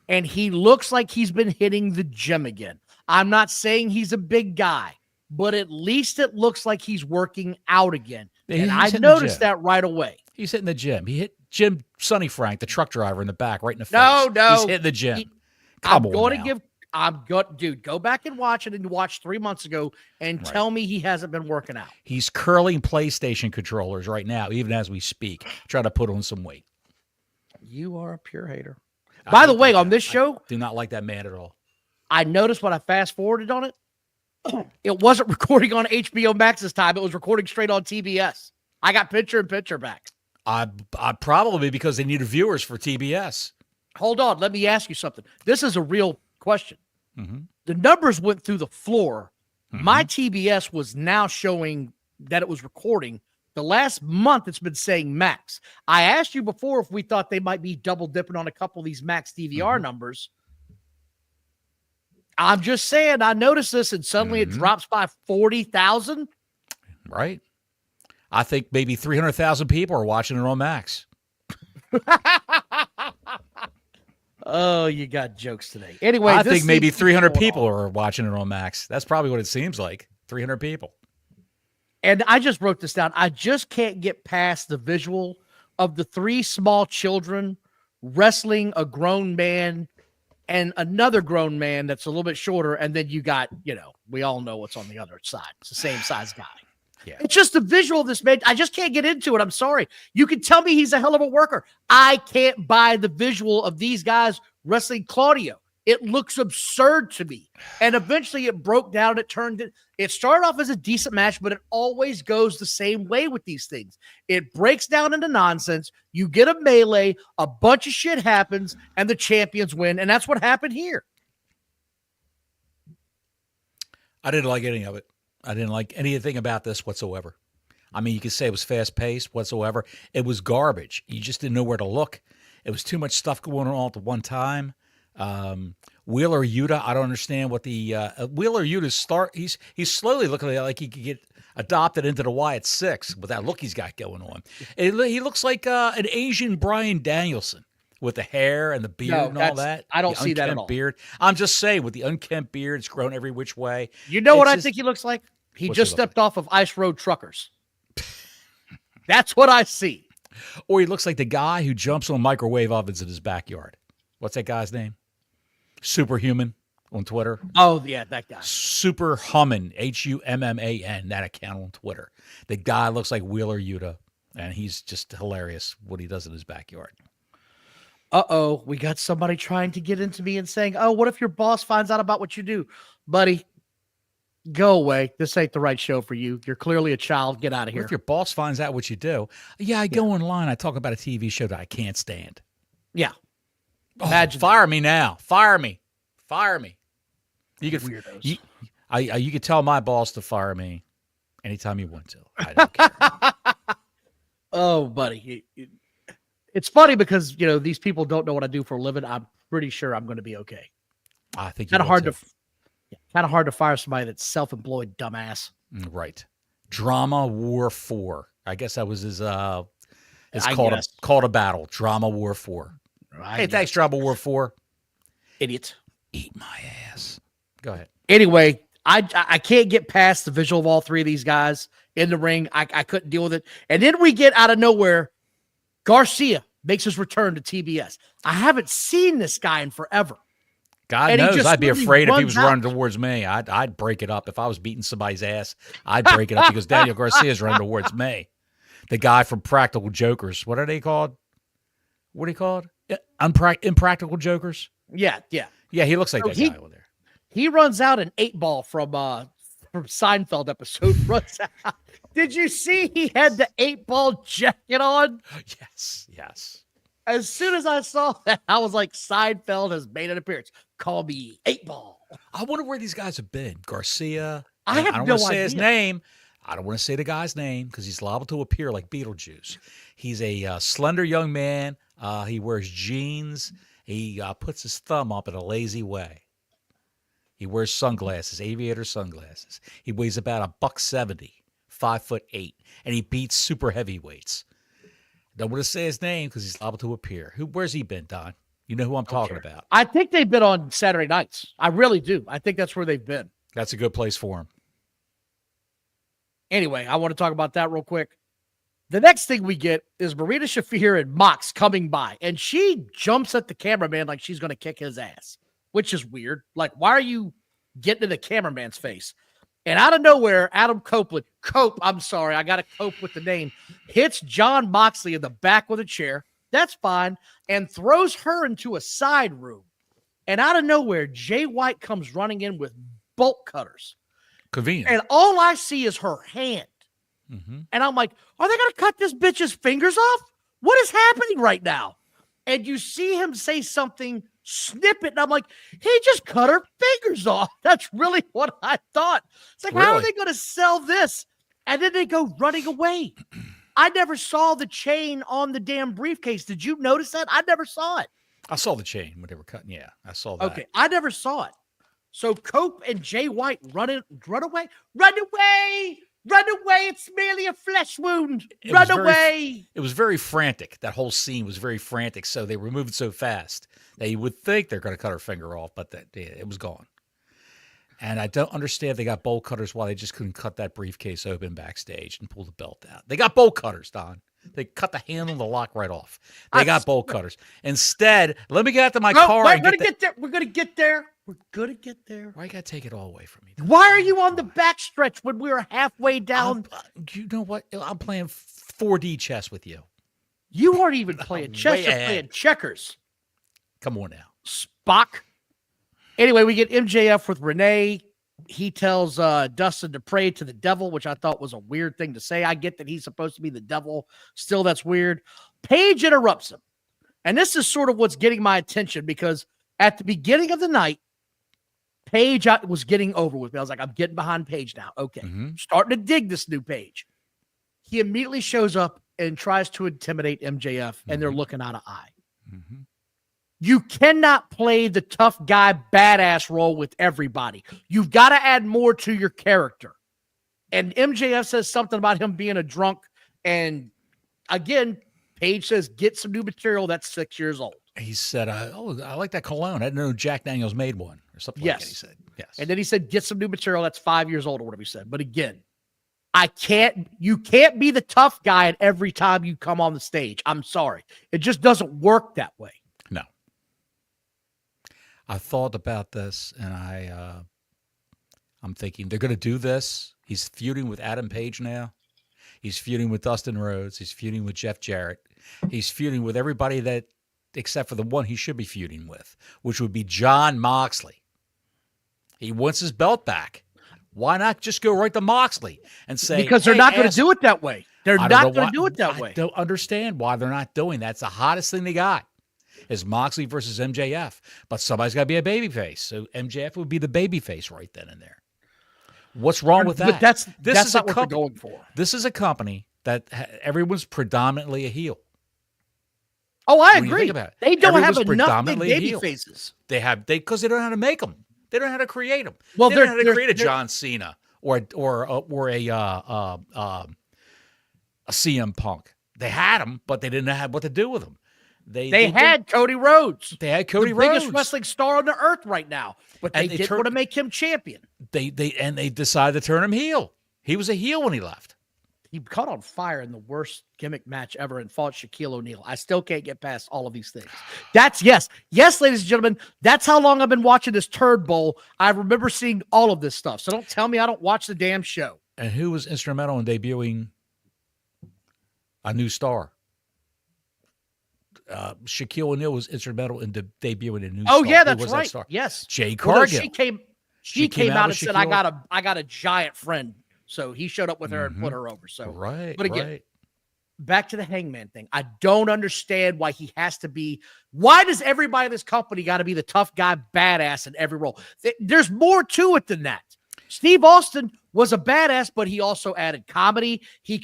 And he looks like he's been hitting the gym again. I'm not saying he's a big guy, but at least it looks like he's working out again. Yeah, and I noticed that right away. He's hitting the gym. He hit Jim Sonny Frank, the truck driver, in the back, right in the face. No. He's hitting the gym. Dude, go back and watch it and watch 3 months ago and tell me he hasn't been working out. He's curling PlayStation controllers right now, even as we speak, trying to put on some weight. You are a pure hater. By the way, on this show, I do not like that man at all. I noticed when I fast forwarded on it, it wasn't recording on HBO Max this time. It was recording straight on TBS. I got picture-in-picture back. I probably because they needed viewers for TBS. Hold on. Let me ask you something. This is a real question. Mm-hmm. The numbers went through the floor. Mm-hmm. My TBS was now showing that it was recording. The last month, it's been saying max. I asked you before if we thought they might be double dipping on a couple of these max DVR numbers. I'm just saying, I noticed this, and suddenly it drops by 40,000. Right. I think maybe 300,000 people are watching it on Max. Oh, you got jokes today. Anyway, I think maybe 300 people are watching it on Max. That's probably what it seems like. 300 people. And I just wrote this down. I just can't get past the visual of the three small children wrestling a grown man and another grown man that's a little bit shorter. And then you got, we all know what's on the other side. It's the same size guy. Yeah. It's just the visual of this man. I just can't get into it. I'm sorry. You can tell me he's a hell of a worker. I can't buy the visual of these guys wrestling Claudio. It looks absurd to me. And eventually it broke down. It started off as a decent match, but it always goes the same way with these things. It breaks down into nonsense. You get a melee, a bunch of shit happens, and the champions win. And that's what happened here. I didn't like any of it. I didn't like anything about this whatsoever. I mean, you could say it was fast-paced whatsoever. It was garbage. You just didn't know where to look. It was too much stuff going on all at the one time. Wheeler Yuta, I don't understand what the Wheeler Yuta he's slowly looking like he could get adopted into the Wyatt Six with that look he's got going on. He looks like an Asian Bryan Danielson with the hair and the beard and all that. I don't see that at all. Beard. I'm just saying, with the unkempt beard, it's grown every which way. You know what I think he looks like? He just stepped off of Ice Road Truckers. That's what I see. Or he looks like the guy who jumps on microwave ovens in his backyard. What's that guy's name? Superhuman on Twitter. Oh, yeah, that guy. Superhuman, Humman, that account on Twitter. The guy looks like Wheeler Yuta, and he's just hilarious what he does in his backyard. Uh-oh, we got somebody trying to get into me and saying, oh, what if your boss finds out about what you do? Buddy, go away. This ain't the right show for you. You're clearly a child. Get out of here. What if your boss finds out what you do? Yeah, I go online. I talk about a TV show that I can't stand. Yeah. Imagine fire me now. Fire me. You could weirdos. You could tell my boss to fire me anytime you want to. I don't care. Oh, buddy. It's funny because, these people don't know what I do for a living. I'm pretty sure I'm going to be okay. I think kind of hard to fire somebody that's self-employed, dumbass. Right. Drama War 4. I guess that was his it's called a battle. Drama War 4. Hey, thanks, Drama War 4. Idiot. Eat my ass. Go ahead. Anyway, I can't get past the visual of all three of these guys in the ring. I couldn't deal with it. And then we get out of nowhere, Garcia makes his return to TBS. I haven't seen this guy in forever. God knows I'd be afraid if he was running towards me. I'd break it up. If I was beating somebody's ass, I'd break it up because Daniel Garcia is running towards me. The guy from Practical Jokers. What are they called? What are they called? Impractical Jokers? Yeah. Yeah, he looks like that guy over there. He runs out an 8-ball from Seinfeld episode. Runs out. Did you see he had the 8-ball jacket on? Yes. As soon as I saw that, I was like, Seinfeld has made an appearance. Call me 8-ball. I wonder where these guys have been. Garcia. I don't want to say his name. I don't want to say the guy's name because he's liable to appear like Beetlejuice. He's a slender young man. He wears jeans. He puts his thumb up in a lazy way. He wears sunglasses, aviator sunglasses. He weighs about $170, 5'8", and he beats super heavyweights. Don't want to say his name because he's liable to appear. Where's he been, Don? You know who I'm talking about. I think they've been on Saturday nights. I really do. I think that's where they've been. That's a good place for him. Anyway, I want to talk about that real quick. The next thing we get is Marina Shafir and Mox coming by, and she jumps at the cameraman like she's going to kick his ass, which is weird. Like, why are you getting in the cameraman's face? And out of nowhere, Adam Copeland, I'm sorry, I got to cope with the name, hits John Moxley in the back with a chair. That's fine. And throws her into a side room. And out of nowhere, Jay White comes running in with bolt cutters. Convenient. And all I see is her hand. Mm-hmm. And I'm like, are they going to cut this bitch's fingers off? What is happening right now? And you see him say something, snip it. And I'm like, he just cut her fingers off. That's really what I thought. It's like, how are they going to sell this? And then they go running away. I never saw the chain on the damn briefcase. Did you notice that? I never saw it. I saw the chain when they were cutting. Yeah, I saw that. Okay, I never saw it. So Cope and Jay White run away. It's merely a flesh wound. Run away. It was very frantic. That whole scene was very frantic. So they were moving so fast that you would think they're going to cut her finger off, but it was gone. And I don't understand they got bolt cutters why they just couldn't cut that briefcase open backstage and pull the belt out. They got bolt cutters, Don. They cut the handle and the lock right off. They got bolt cutters. Instead, let me get out to my car. We're going to get there. We're going to get there. Why you got to take it all away from me? Why are you on the backstretch when we were halfway down? You know what? I'm playing 4D chess with you. You weren't even playing chess. You're playing checkers. Come on now. Spock. Anyway, we get MJF with Renee. He tells Dustin to pray to the devil, which I thought was a weird thing to say. I get that he's supposed to be the devil. Still, that's weird. Paige interrupts him. And this is sort of what's getting my attention because at the beginning of the night, Paige was getting over with me. I was like, I'm getting behind Paige now. Okay. Mm-hmm. Starting to dig this new Paige. He immediately shows up and tries to intimidate MJF, and they're looking eye to eye. Mm-hmm. You cannot play the tough guy, badass role with everybody. You've got to add more to your character. And MJF says something about him being a drunk. And again, Paige says, get some new material that's 6 years old. He said, I like that cologne. I didn't know Jack Daniels made one or something like that, he said. Yes. And then he said, get some new material that's 5 years old or whatever he said. But again, you can't be the tough guy at every time you come on the stage. I'm sorry. It just doesn't work that way. No. I thought about this, and I'm thinking they're going to do this. He's feuding with Adam Page now. He's feuding with Dustin Rhodes. He's feuding with Jeff Jarrett. He's feuding with everybody that, except for the one he should be feuding with, which would be John Moxley. He wants his belt back. Why not just go right to Moxley and say, because they're not going to do it that way. They're not going to do it that way. I don't understand why they're not doing that. It's the hottest thing they got. Is Moxley versus MJF, but somebody's got to be a babyface. So MJF would be the babyface right then and there. What's wrong with that? But that's not what they're going for. This is a company that everyone's predominantly a heel. Oh, I agree. Think about it. They don't have enough big baby faces. Because they don't know how to make them. They don't know how to create them. Well, they don't know how to create a John Cena or a CM Punk. They had them, but they didn't know what to do with them. They had Cody Rhodes. They had Cody the Rhodes, biggest wrestling star on the earth right now, but they didn't want to make him champion. They decided to turn him heel. He was a heel when he left. He caught on fire in the worst gimmick match ever and fought Shaquille O'Neal. I still can't get past all of these things. Yes, ladies and gentlemen, that's how long I've been watching this Turd Bowl. I remember seeing all of this stuff. So don't tell me I don't watch the damn show. And who was instrumental in debuting a new star? Shaquille O'Neal was instrumental in debuting a new star. Oh yeah, that's right. Yes, Jay Cargill. She came out and said, "I got a giant friend." So he showed up with her and put her over. So but again, back to the Hangman thing. I don't understand why he has to be. Why does everybody in this company got to be the tough guy, badass in every role? There's more to it than that. Steve Austin was a badass, but he also added comedy. He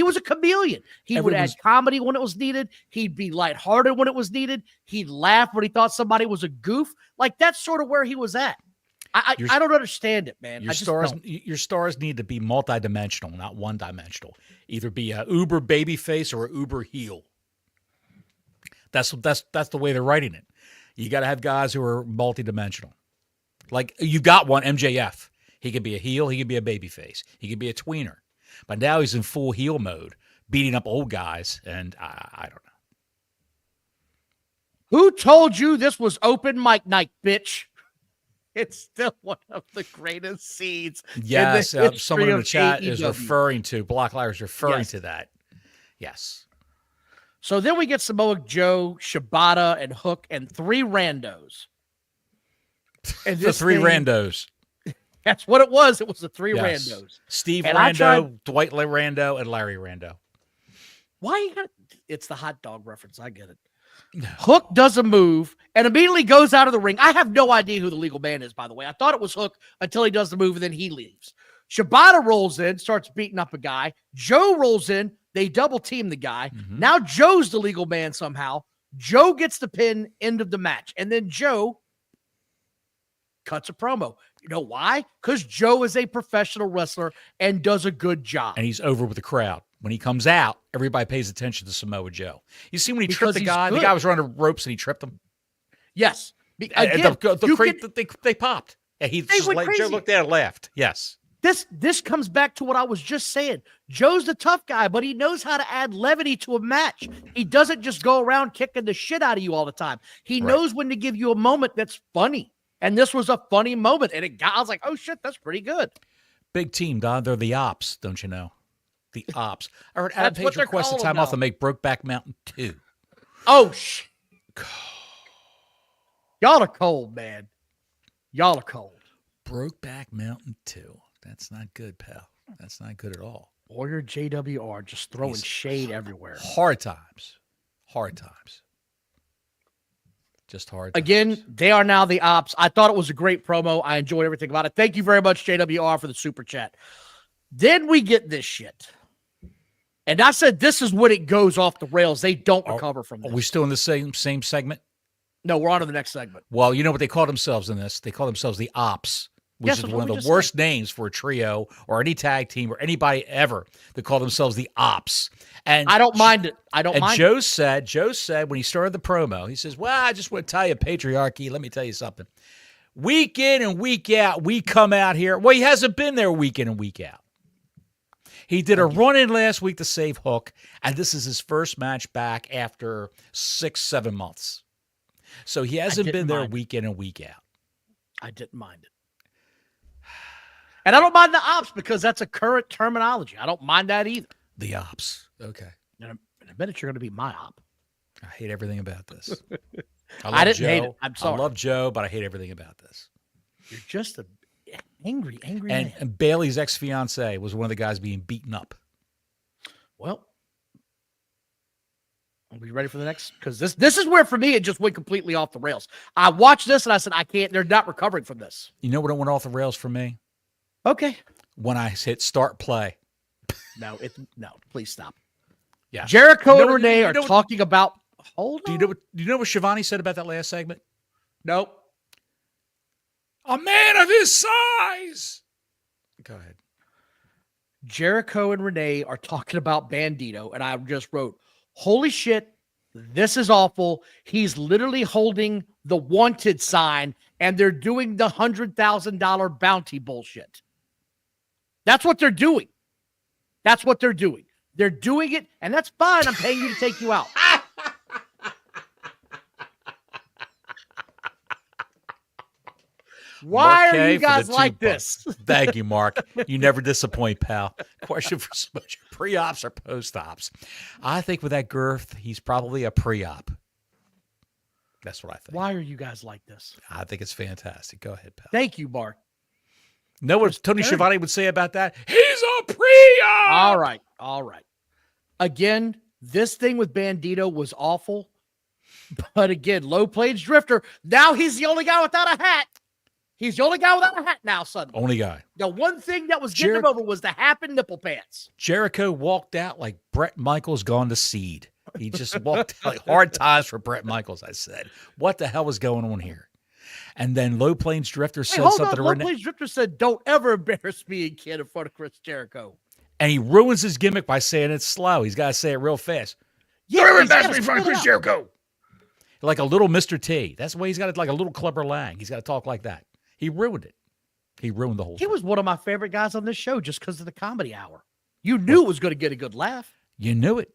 was a chameleon. He would add comedy when it was needed. He'd be lighthearted when it was needed. He'd laugh when he thought somebody was a goof. Like that's sort of where he was at. I don't understand it, man. Your stars need to be multidimensional, not one-dimensional. Either be a uber babyface or a uber heel. That's the way they're writing it. You got to have guys who are multidimensional. Like you got one, MJF. He could be a heel. He could be a babyface. He could be a tweener. But now he's in full heel mode, beating up old guys, and I don't know. Who told you this was open mic night, bitch? It's still one of the greatest scenes. Yes, someone in the chat AEW is referring to, Block Liars referring to that. Yes. So then we get Samoa Joe, Shibata, and Hook, and three randos. And the three randos. That's what it was. It was the three randos. Steve Rando, Dwight Rando, and Larry Rando. Why you got it's the hot dog reference. I get it. Hook does a move and immediately goes out of the ring. I have no idea who the legal man is, by the way. I thought it was Hook until he does the move and then he leaves. Shibata rolls in, starts beating up a guy. Joe rolls in. They double team the guy. Now Joe's the legal man somehow. Joe gets the pin, end of the match. And then Joe cuts a promo. You know why? Because Joe is a professional wrestler and does a good job. And he's over with the crowd. When he comes out, everybody pays attention to Samoa Joe. You see when he tripped the guy? The guy was running ropes and he tripped him. Yes. Again, they popped. And Joe looked at and laughed. Yes. This comes back to what I was just saying. Joe's the tough guy, but he knows how to add levity to a match. He doesn't just go around kicking the shit out of you all the time. He knows when to give you a moment that's funny. And this was a funny moment. And I was like, oh, shit, that's pretty good. Big team, Don. They're the ops, don't you know? The ops. I heard Adam Page requested time off to make Brokeback Mountain 2. Oh, shit. Y'all are cold, man. Y'all are cold. Brokeback Mountain 2. That's not good, pal. That's not good at all. Warrior JWR just throwing shade everywhere. Hard times. Hard times. Just hard times. Again, they are now the ops. I thought it was a great promo. I enjoyed everything about it. Thank you very much, JWR, for the super chat. Then we get this shit. And I said this is when it goes off the rails. They don't recover from this. Are we still in the same segment? No, we're on to the next segment. Well, you know what they call themselves in this? They call themselves the Ops, which is one of the worst names for a trio or any tag team or anybody ever. They call themselves the Ops. And I don't mind it. I don't mind Joe said when he started the promo, he says, well, I just want to tell you, patriarchy, let me tell you something. Week in and week out, we come out here. Well, he hasn't been there week in and week out. He did a run-in last week to save Hook, and this is his first match back after 6-7 months. So he hasn't been there week in and week out. I didn't mind it. And I don't mind the ops because that's a current terminology. I don't mind that either. The ops. Okay. In a minute, you're going to be my op. I hate everything about this. I didn't hate it. I'm sorry. I love Joe, but I hate everything about this. You're just a angry man. And Bailey's ex-fiance was one of the guys being beaten up. Well, are we ready for the next? Because this is where, for me, it just went completely off the rails. I watched this, and I said, I can't. They're not recovering from this. You know what went off the rails for me? Okay. When I hit start play. No, please stop. Yeah. Jericho and Renee are talking about. Hold on. Do you know what Shivani said about that last segment? Nope. A man of his size. Go ahead. Jericho and Renee are talking about Bandito, and I just wrote, holy shit, This is awful. He's literally holding the wanted sign, and they're doing the $100,000 bounty bullshit. That's what they're doing. That's what they're doing. They're doing it, and that's fine. I'm paying you to take you out. Why are you guys like this? Thank you, Mark. You never disappoint, pal. Question for Smudge. Pre-ops or post-ops? I think with that girth, he's probably a pre-op. That's what I think. Why are you guys like this? I think it's fantastic. Go ahead, pal. Thank you, Mark. Know what Tony Schiavone would say about that? He's a pre-op! All right. All right. Again, this thing with Bandito was awful. But again, low plains drifter. Now he's the only guy without a hat. He's the only guy without a hat now, suddenly. Only guy. The one thing that was getting him over was the hat and nipple pants. Jericho walked out like Bret Michaels gone to seed. He just walked out like hard times for Bret Michaels, I said. What the hell was going on here? And then Low Plains Drifter said something to Low Plains Drifter said, don't ever embarrass me again in front of Chris Jericho. And he ruins his gimmick by saying it slow. He's got to say it real fast. Yeah, don't ever embarrass me in front of Chris Jericho. Like a little Mr. T. That's the way he's got it, like a little Clubber Lang. He's got to talk like that. He ruined it. He ruined the whole thing. He was one of my favorite guys on this show just because of the comedy hour. You knew it was going to get a good laugh. You knew it.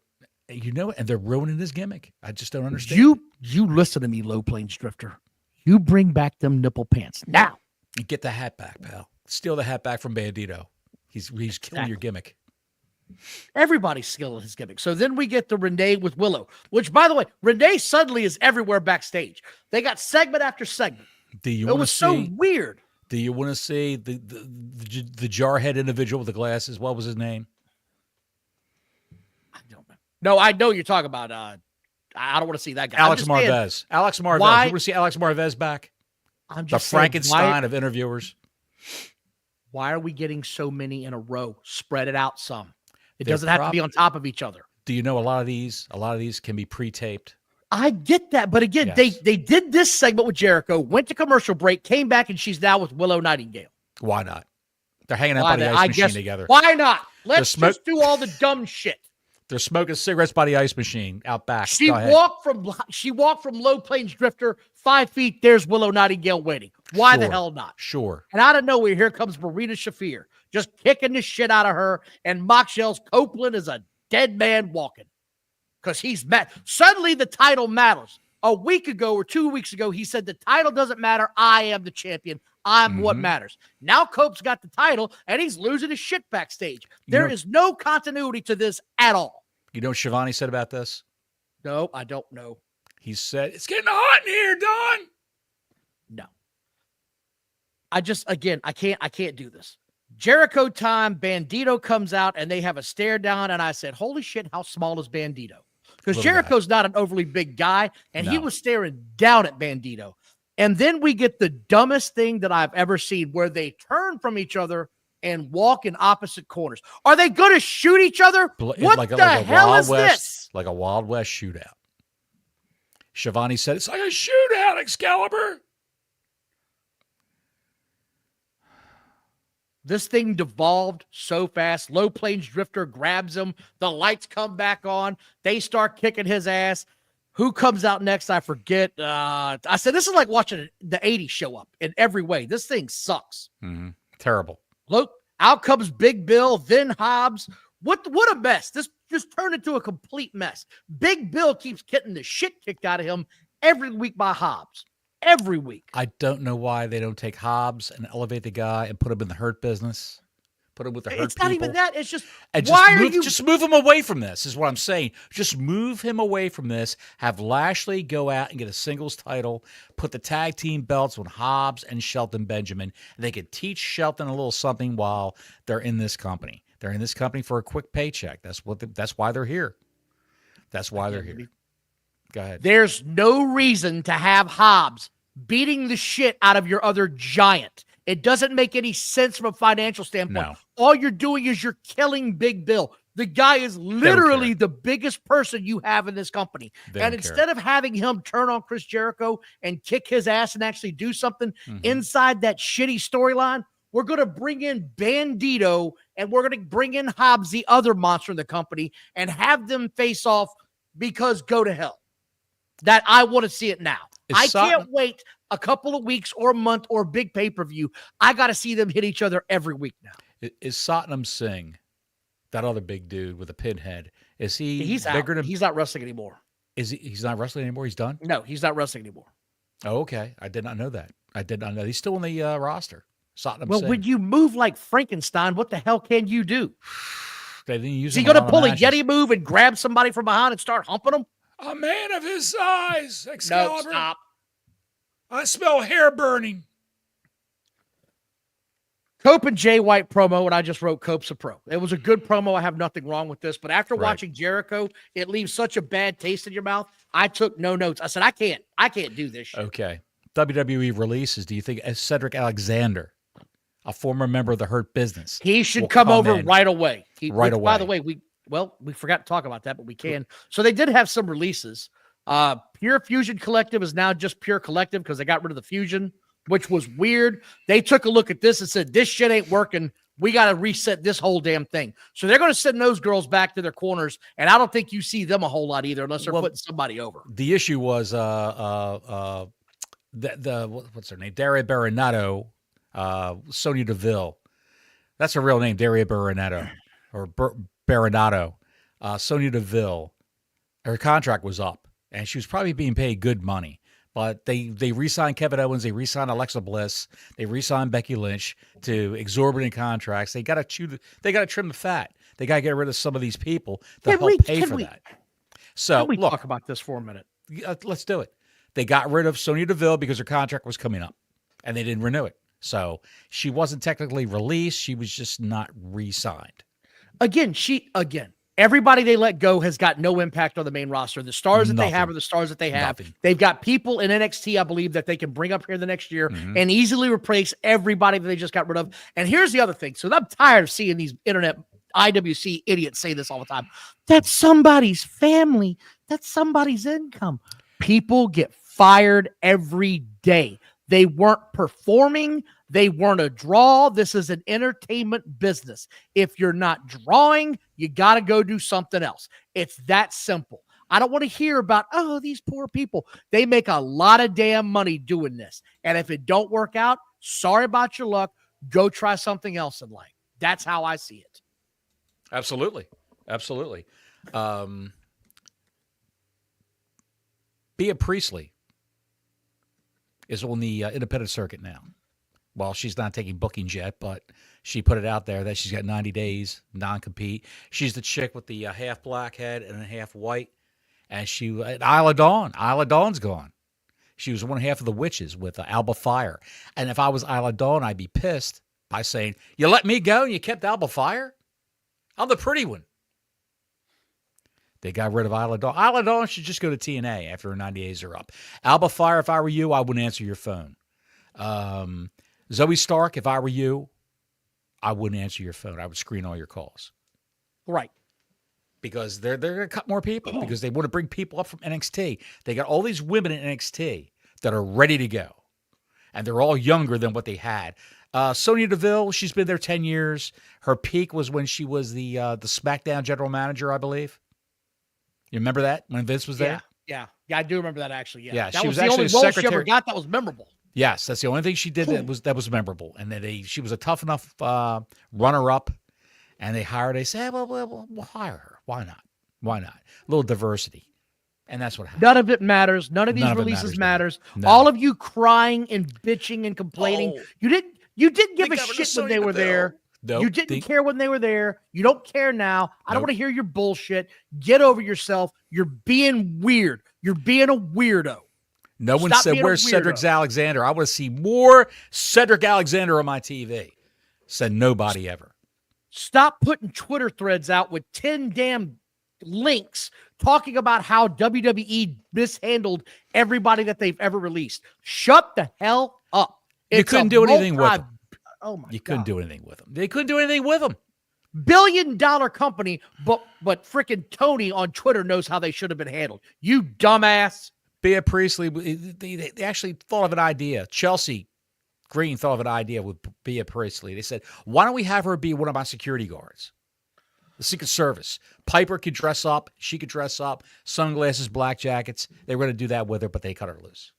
You know it. And they're ruining his gimmick. I just don't understand. You listen to me, Low Plains Drifter. You bring back them nipple pants now. You get the hat back, pal. Steal the hat back from Bandito. He's killing your gimmick. Everybody's stealing his gimmick. So then we get the Renee with Willow, which, by the way, Renee suddenly is everywhere backstage. They got segment after segment. It was so weird. Do you want to see the jarhead individual with the glasses? What was his name? I don't know. No, I know you're talking about. I don't want to see that guy. Alex Marvez. Alex Marvez. Why? You want to see Alex Marvez back? I'm the just Frankenstein of interviewers. Why are we getting so many in a row? Spread it out some. It doesn't have to be on top of each other. Do you know a lot of these can be pre-taped? I get that, but again, yes. they did this segment with Jericho, went to commercial break, came back, and she's now with Willow Nightingale. Why not? They're hanging out by the ice machine together. Why not? Let's just do all the dumb shit. They're smoking cigarettes by the ice machine out back. She walked from Low Plains Drifter 5 feet. There's Willow Nightingale waiting. Why the hell not? Sure. And out of nowhere, here comes Marina Shafir, just kicking the shit out of her. And Moxell's Copeland is a dead man walking because he's mad. Suddenly, the title matters. A week ago or 2 weeks ago, he said the title doesn't matter. I am the champion. I'm what matters. Now Cope's got the title, and he's losing his shit backstage. There is no continuity to this at all. You know what Schiavone said about this? No, I don't know. He said, it's getting hot in here, Don. No. I can't do this. Jericho time, Bandito comes out, and they have a stare down, and I said, holy shit, how small is Bandito? Because Jericho's not an overly big guy, and he was staring down at Bandito. And then we get the dumbest thing that I've ever seen, where they turn from each other and walk in opposite corners. Are they going to shoot each other? What the hell is this? Like a Wild West shootout. Schiavone said, it's like a shootout, Excalibur. This thing devolved so fast. Low Plains Drifter grabs him. The lights come back on. They start kicking his ass. Who comes out next? I forget. I said, this is like watching the 80s show up in every way. This thing sucks. Mm-hmm. Terrible. Look, out comes Big Bill, then Hobbs. What a mess. This just turned into a complete mess. Big Bill keeps getting the shit kicked out of him every week by Hobbs. Every week. I don't know why they don't take Hobbs and elevate the guy and put him in the Hurt business. Put him with the Hurt It's not even that. It's just, just move him away from this is what I'm saying. Just move him away from this. Have Lashley go out and get a singles title. Put the tag team belts on Hobbs and Shelton Benjamin. They could teach Shelton a little something while they're in this company. They're in this company for a quick paycheck. That's why they're here. That's why they're here. Go ahead. There's no reason to have Hobbs beating the shit out of your other giant. It doesn't make any sense from a financial standpoint. No. All you're doing is you're killing Big Bill. The guy is literally the biggest person you have in this company. And instead of having him turn on Chris Jericho and kick his ass and actually do something inside that shitty storyline, we're going to bring in Bandito and we're going to bring in Hobbs, the other monster in the company, and have them face off because go to hell. that I want to see it now. I Satnam, can't wait a couple of weeks or a month or a big pay-per-view. I got to see them hit each other every week now. is Satnam Singh, that other big dude with a pinhead, is He's bigger out. than He's not wrestling anymore. he's not wrestling anymore? He's done? No, he's not wrestling anymore. Oh, okay. I did not know that. I did not know. He's still on the roster. Satnam Well, Singh. when you move like Frankenstein, what the hell can you do? They didn't use Is he him in going to lot of pull a matches. Yeti move and grab somebody from behind and start humping them? A man of his size, No, Excalibur. stop. I smell hair burning. Cope and Jay White promo, and I just wrote Cope's a pro. It was a good promo. I have nothing wrong with this. But after watching Jericho, it leaves such a bad taste in your mouth. I took no notes. I said, I can't do this shit. Okay. WWE releases. Do you think Cedric Alexander, a former member of the Hurt Business, He should will come over in right away. right By the away? way, we forgot to talk about that, but we can. So they did have some releases. Pure Fusion Collective is now just Pure Collective because they got rid of the Fusion, which was weird. They took a look at this and said, this shit ain't working. We got to reset this whole damn thing. So they're going to send those girls back to their corners, and I don't think you see them a whole lot either unless they're putting somebody over. The issue was what's her name? Daria Baronato, Sonya Deville. That's her real name, Daria Baronato or Baronato. Sonya Deville. Her contract was up, and she was probably being paid good money. But they re-signed Kevin Owens, they re-signed Alexa Bliss, they re-signed Becky Lynch to exorbitant contracts. They got to trim the fat. They got to get rid of some of these people to help pay for that. So Can we talk about this for a minute? Let's do it. They got rid of Sonya Deville because her contract was coming up, and they didn't renew it. So she wasn't technically released. She was just not re-signed. Again, everybody they let go has got no impact on the main roster. The stars that they have are the stars that they have. Nothing. They've got people in NXT, I believe, that they can bring up here the next year and easily replace everybody that they just got rid of. And here's the other thing. So I'm tired of seeing these internet IWC idiots say this all the time. That's somebody's family. That's somebody's income. People get fired every day. They weren't performing. They weren't a draw. This is an entertainment business. If you're not drawing, you got to go do something else. It's that simple. I don't want to hear about, oh, these poor people. They make a lot of damn money doing this. And if it don't work out, sorry about your luck. Go try something else in life. That's how I see it. Absolutely. Absolutely. Bea Priestley is on the independent circuit now. Well, she's not taking bookings yet, but she put it out there that she's got 90 days non-compete. She's the chick with the half black head and a half white. And Isla Dawn. Isla Dawn's gone. She was one half of the witches with Alba Fire. And if I was Isla Dawn, I'd be pissed by saying, you let me go and you kept Alba Fire? I'm the pretty one. They got rid of Isla Dawn. Isla Dawn should just go to TNA after her 90 days are up. Alba Fire, if I were you, I wouldn't answer your phone. Zoe Stark, if I were you, I wouldn't answer your phone. I would screen all your calls. Right. Because they're going to cut more people because they want to bring people up from NXT. They got all these women in NXT that are ready to go. And they're all younger than what they had. Sonya Deville, she's been there 10 years. Her peak was when she was the Smackdown general manager, I believe. You remember that when Vince was there? Yeah, I do remember that actually. Yeah, she that was the actually only a role she secretary. ever got that was memorable. Yes, that's the only thing she did that was memorable. And then she was a tough enough runner-up, and they said, well, we'll hire her. Why not? Why not? A little diversity. And that's what happened. None of it matters. None of these releases matters. No. All of you crying and bitching and complaining. You didn't give a shit when they were there. Nope. You didn't care when they were there. You don't care now. I don't want to hear your bullshit. Get over yourself. You're being weird. You're being a weirdo. No one said, where's Cedric Alexander? I want to see more Cedric Alexander on my TV. Said nobody ever. Stop putting Twitter threads out with 10 damn links talking about how WWE mishandled everybody that they've ever released. Shut the hell up. You couldn't do anything with them. Oh my God. You couldn't do anything with them. They couldn't do anything with them. Billion-dollar company, but freaking Tony on Twitter knows how they should have been handled. You dumbass. Bea Priestley, they actually thought of an idea. Chelsea Green thought of an idea with Bea Priestley. They said, why don't we have her be one of my security guards? The Secret Service. Piper could dress up. She could dress up. Sunglasses, black jackets. They were going to do that with her, but they cut her loose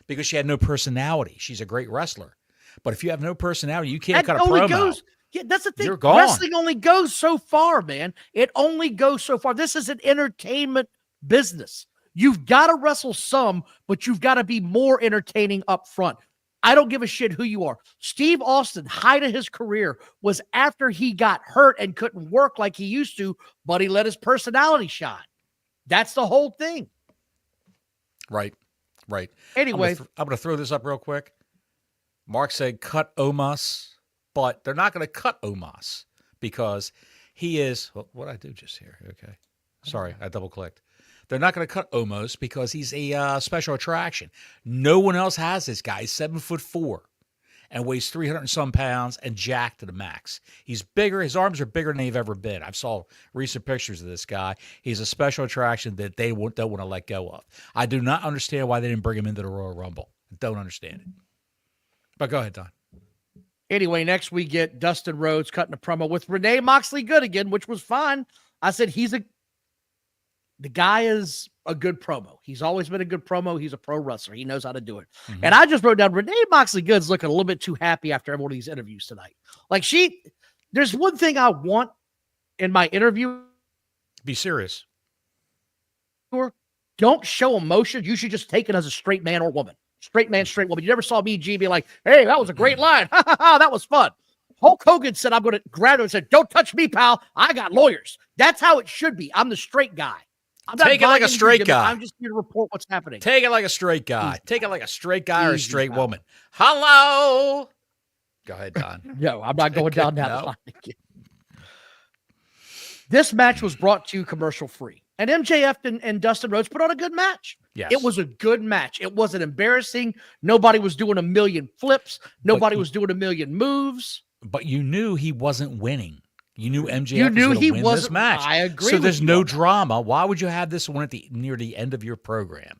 because she had no personality. She's a great wrestler. But if you have no personality, you can't cut a promo. Yeah, that's the thing. You're gone. Wrestling only goes so far, man. It only goes so far. This is an entertainment business. You've got to wrestle some, but you've got to be more entertaining up front. I don't give a shit who you are. Steve Austin, height of his career, was after he got hurt and couldn't work like he used to, but he let his personality shine. That's the whole thing. Right. Anyway. I'm going to throw this up real quick. Mark said cut Omos, but they're not going to cut Omos because he is, what did I do just here? Okay. Sorry, I double-clicked. They're not going to cut Omos because he's a special attraction. No one else has this guy. He's 7'4" and weighs 300 and some pounds and jacked to the max. He's bigger. His arms are bigger than they've ever been. I've saw recent pictures of this guy. He's a special attraction that they don't want to let go of. I do not understand why they didn't bring him into the Royal Rumble. I don't understand it. But go ahead, Don. Anyway, next we get Dustin Rhodes cutting a promo with Renee Moxley good again, which was fine. I said the guy is a good promo. He's always been a good promo. He's a pro wrestler. He knows how to do it. Mm-hmm. And I just wrote down Renee Moxley Good's looking a little bit too happy after every one of these interviews tonight. Like there's one thing I want in my interview. Be serious. Don't show emotion. You should just take it as a straight man or woman. Straight man, straight woman. You never saw me and G be like, hey, that was a great line. That was fun. Hulk Hogan said, I'm going to grab him and said, don't touch me, pal. I got lawyers. That's how it should be. I'm the straight guy. Take it like a straight guy. I'm just here to report what's happening. Take it like a straight guy. Take it like a straight guy or a straight woman. Hello. Go ahead, Don. No, I'm not going down that line again. This match was brought to you commercial free. And MJF and Dustin Rhodes put on a good match. Yes. It was a good match. It wasn't embarrassing. Nobody was doing a million flips. Nobody was doing a million moves. But you knew he wasn't winning. You knew MJF was going to win this match. I agree. So there's no drama. Why would you have this one near the end of your program?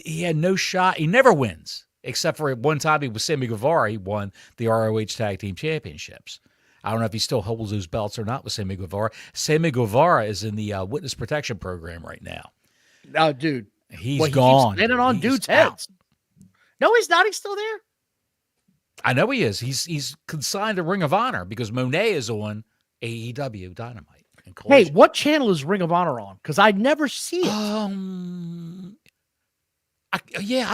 He had no shot. He never wins, except for one time he was Sammy Guevara. He won the ROH Tag Team Championships. I don't know if he still holds those belts or not with Sammy Guevara. Sammy Guevara is in the witness protection program right now. No, dude. He's gone. He's landing on dudes' heads. No, he's not. He's still there. I know he is. He's consigned to Ring of Honor because Monet is on AEW Dynamite. Hey, what channel is Ring of Honor on? Because I never see it. I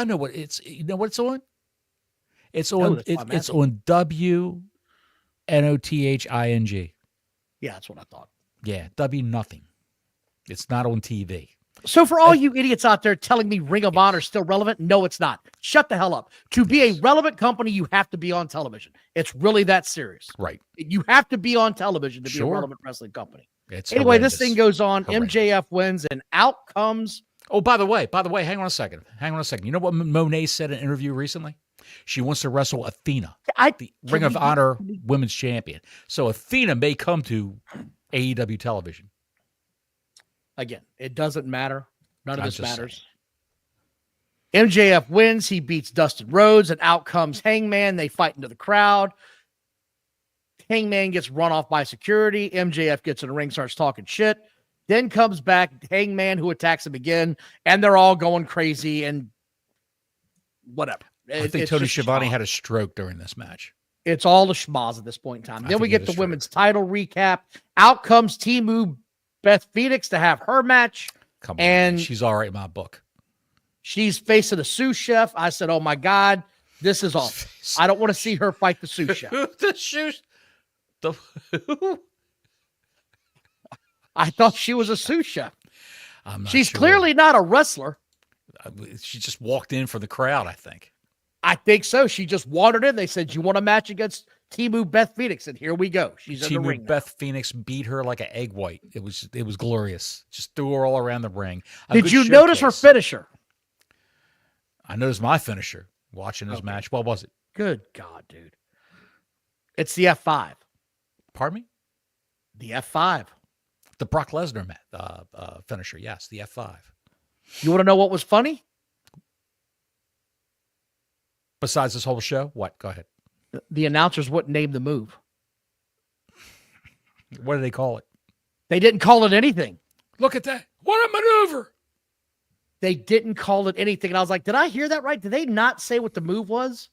know what it's. You know what it's on? It's on. It's on WNOTHING. Yeah, that's what I thought. Yeah, W nothing. It's not on TV. So for all you idiots out there telling me Ring of Honor is still relevant, no, it's not. Shut the hell up. To be a relevant company, you have to be on television. It's really that serious. Right. You have to be on television to be a relevant wrestling company. Anyway, this thing goes on. Horrendous. MJF wins, and out comes. Oh, by the way, hang on a second. You know what Monet said in an interview recently? She wants to wrestle Athena, the Ring of Honor Women's Champion. So Athena may come to AEW television. Again, it doesn't matter. None of this matters. Saying. MJF wins. He beats Dustin Rhodes, and out comes Hangman. They fight into the crowd. Hangman gets run off by security. MJF gets in the ring, starts talking shit. Then comes back Hangman, who attacks him again, and they're all going crazy and whatever. I think Tony Schiavone had a stroke during this match. It's all the schmoz at this point in time. Then we get the women's title recap. Out comes Timu Beth Phoenix to have her match. Come on, and she's all right in my book. She's facing a sous chef. I said, oh my God, this is awful. I don't want to see her fight the sous chef. I thought she was a sous chef. She's clearly not a wrestler. She just walked in for the crowd, I think. I think so. She just wandered in. They said, you want a match against Timu Beth Phoenix? And here we go. She's in the ring. Beth Phoenix beat her like an egg white. It was glorious. Just threw her all around the ring. Did you notice her finisher? I noticed my finisher watching this match. What was it? Good God, dude. It's the F5. Pardon me? The F5. The Brock Lesnar finisher. Yes, the F5. You want to know what was funny? Besides this whole show? What? Go ahead. The announcers wouldn't name the move. What do they call it? They didn't call it anything. Look at that. What a maneuver. They didn't call it anything. And I was like, did I hear that right? Did they not say what the move was?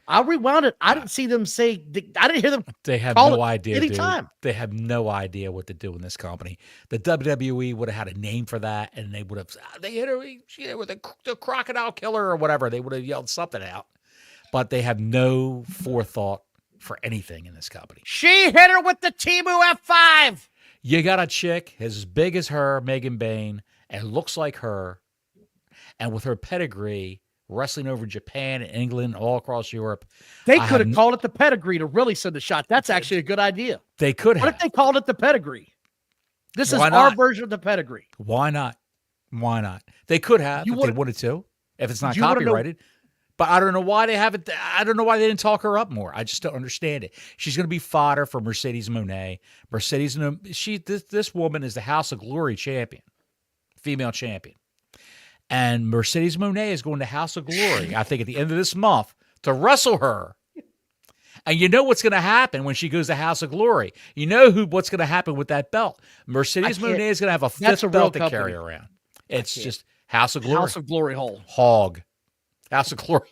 I rewound it. I didn't see them say, I didn't hear them. They have call no it idea, anytime. dude. They have no idea what to do in this company. The WWE would have had a name for that, and they would have, they hit her with the crocodile killer or whatever. They would have yelled something out. But they have no forethought for anything in this company. She hit her with the Temu F5. You got a chick as big as her, Megan Bayne, and looks like her, and with her pedigree, wrestling over Japan and England, all across Europe. They could have called it the pedigree to really send the shot. That's actually a good idea. They could have. What if they called it the pedigree? This is Why our not? version of the pedigree. Why not? Why not? They could have if they wanted to, if it's not You wanna know- copyrighted. But I don't know why they haven't. I don't know why they didn't talk her up more. I just don't understand it. She's going to be fodder for Mercedes Moné. This woman is the House of Glory champion, female champion. And Mercedes Moné is going to House of Glory, I think, at the end of this month to wrestle her. And you know what's going to happen when she goes to House of Glory. You know what's going to happen with that belt. Mercedes Moné is going to have a That's fifth a real belt to company. carry around. It's just House of Glory. House of Glory hole. Hog. House of Glory.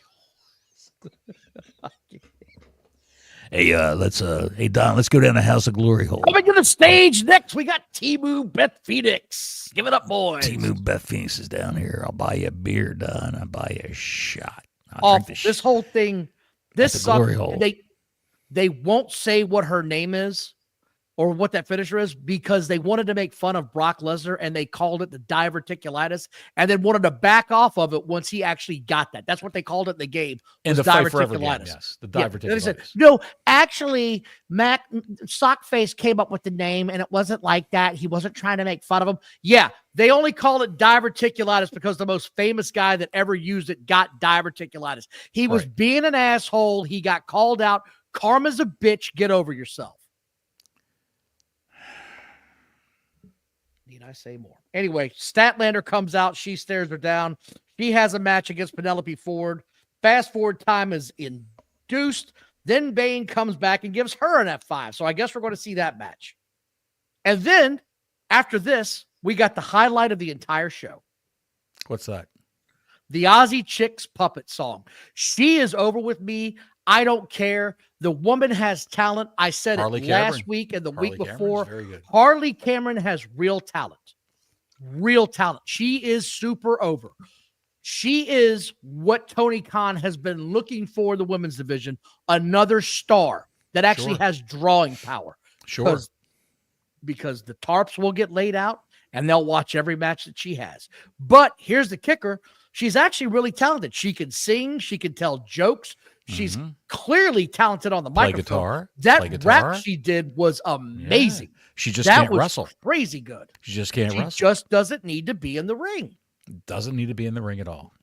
Hey, hey Don, let's go down to House of Glory hole. Coming to the stage next, we got Temu Beth Phoenix. Give it up, boys. Timu Beth Phoenix is down here. I'll buy you a beer, Don. I'll buy you a shot. I'll Awful. drink This whole thing, this the glory sucks. hole. They won't say what her name is or what that finisher is because they wanted to make fun of Brock Lesnar and they called it the diverticulitis and then wanted to back off of it once he actually got that. That's what they called it in the game. in was the Fight Forever game, diverticulitis. yes. The Yeah. They said, diverticulitis. no, actually, Sockface came up with the name and it wasn't like that. He wasn't trying to make fun of him. Yeah, they only call it diverticulitis because the most famous guy that ever used it got diverticulitis. He was Right. being an asshole. He got called out. Karma's a bitch. Get over yourself. Need I say more? Anyway, Statlander comes out. She stares her down. She has a match against Penelope Ford. Fast forward time is induced. Then Bayne comes back and gives her an F5. So I guess we're going to see that match. And then after this, we got the highlight of the entire show. What's that? The Aussie Chicks puppet song. She is over with me. I don't care. The woman has talent. I said Harley it Cameron. last week and the Harley week Cameron's before. very good. Harley Cameron has real talent. Real talent. She is super over. She is what Tony Khan has been looking for in the women's division. Another star that actually Sure. has drawing power. Sure. Because the tarps will get laid out and they'll watch every match that she has. But here's the kicker. She's actually really talented. She can sing. She can tell jokes. She's clearly talented on the Play microphone. guitar. That play guitar. rap she did was amazing. She just That can't was wrestle. crazy good. She just can't She wrestle. just doesn't need to be in the ring. Doesn't need to be in the ring at all.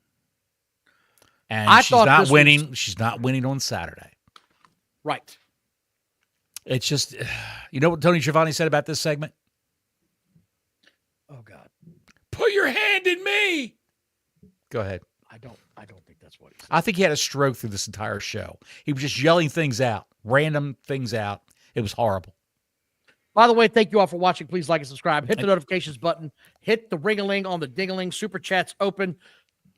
And I she's thought not this winning. She's not winning on Saturday. Right. It's just, you know what Tony Schiavone said about this segment? Oh God. Put your hand in me. Go ahead. I don't think that's what he said. I think he had a stroke through this entire show. He was just yelling things out, random things out. It was horrible. By the way, thank you all for watching. Please like and subscribe. Hit the notifications button. Hit the ring-a-ling on the ding-a-ling. Super chat's open.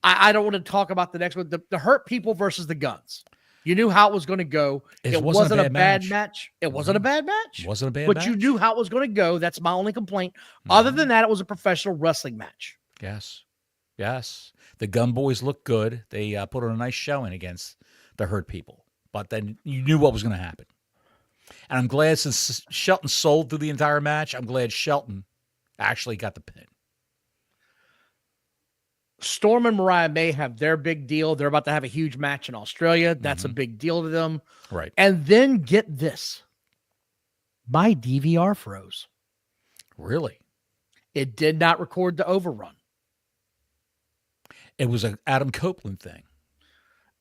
I don't want to talk about the next one. The Hurt People versus the Guns. You knew how it was going to go. It wasn't a bad match. It wasn't a bad match. It wasn't a bad but match. you knew how it was going to go. That's my only complaint. Other than that, it was a professional wrestling match. Yes. Yes. The Gun Boys looked good. They put on a nice showing against the Hurt People. But then you knew what was going to happen. And I'm glad since Shelton sold through the entire match, I'm glad Shelton actually got the pin. Storm and Mariah May have their big deal. They're about to have a huge match in Australia. That's a big deal to them. Right. And then get this. My DVR froze. Really? It did not record the overrun. It was an Adam Copeland thing.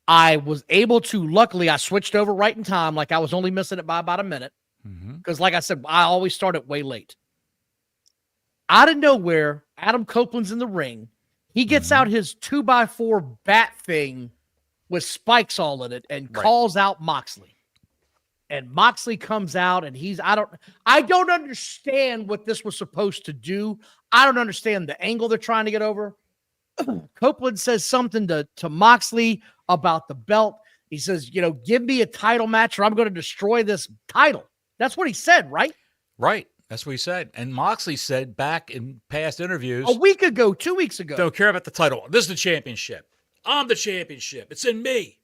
I was able to, luckily, I switched over right in time. Like I was only missing it by about a minute. Because like I said, I always start it way late. Out of nowhere, Adam Copeland's in the ring. He gets out his 2x4 bat thing with spikes all in it and calls out Moxley. And Moxley comes out and I don't understand what this was supposed to do. I don't understand the angle they're trying to get over. Copeland says something to Moxley about the belt. He says, give me a title match or I'm going to destroy this title. That's what he said, right? Right. That's what he said. And Moxley said back in past interviews. A week ago, 2 weeks ago. Don't care about the title. This is the championship. I'm the championship. It's in me.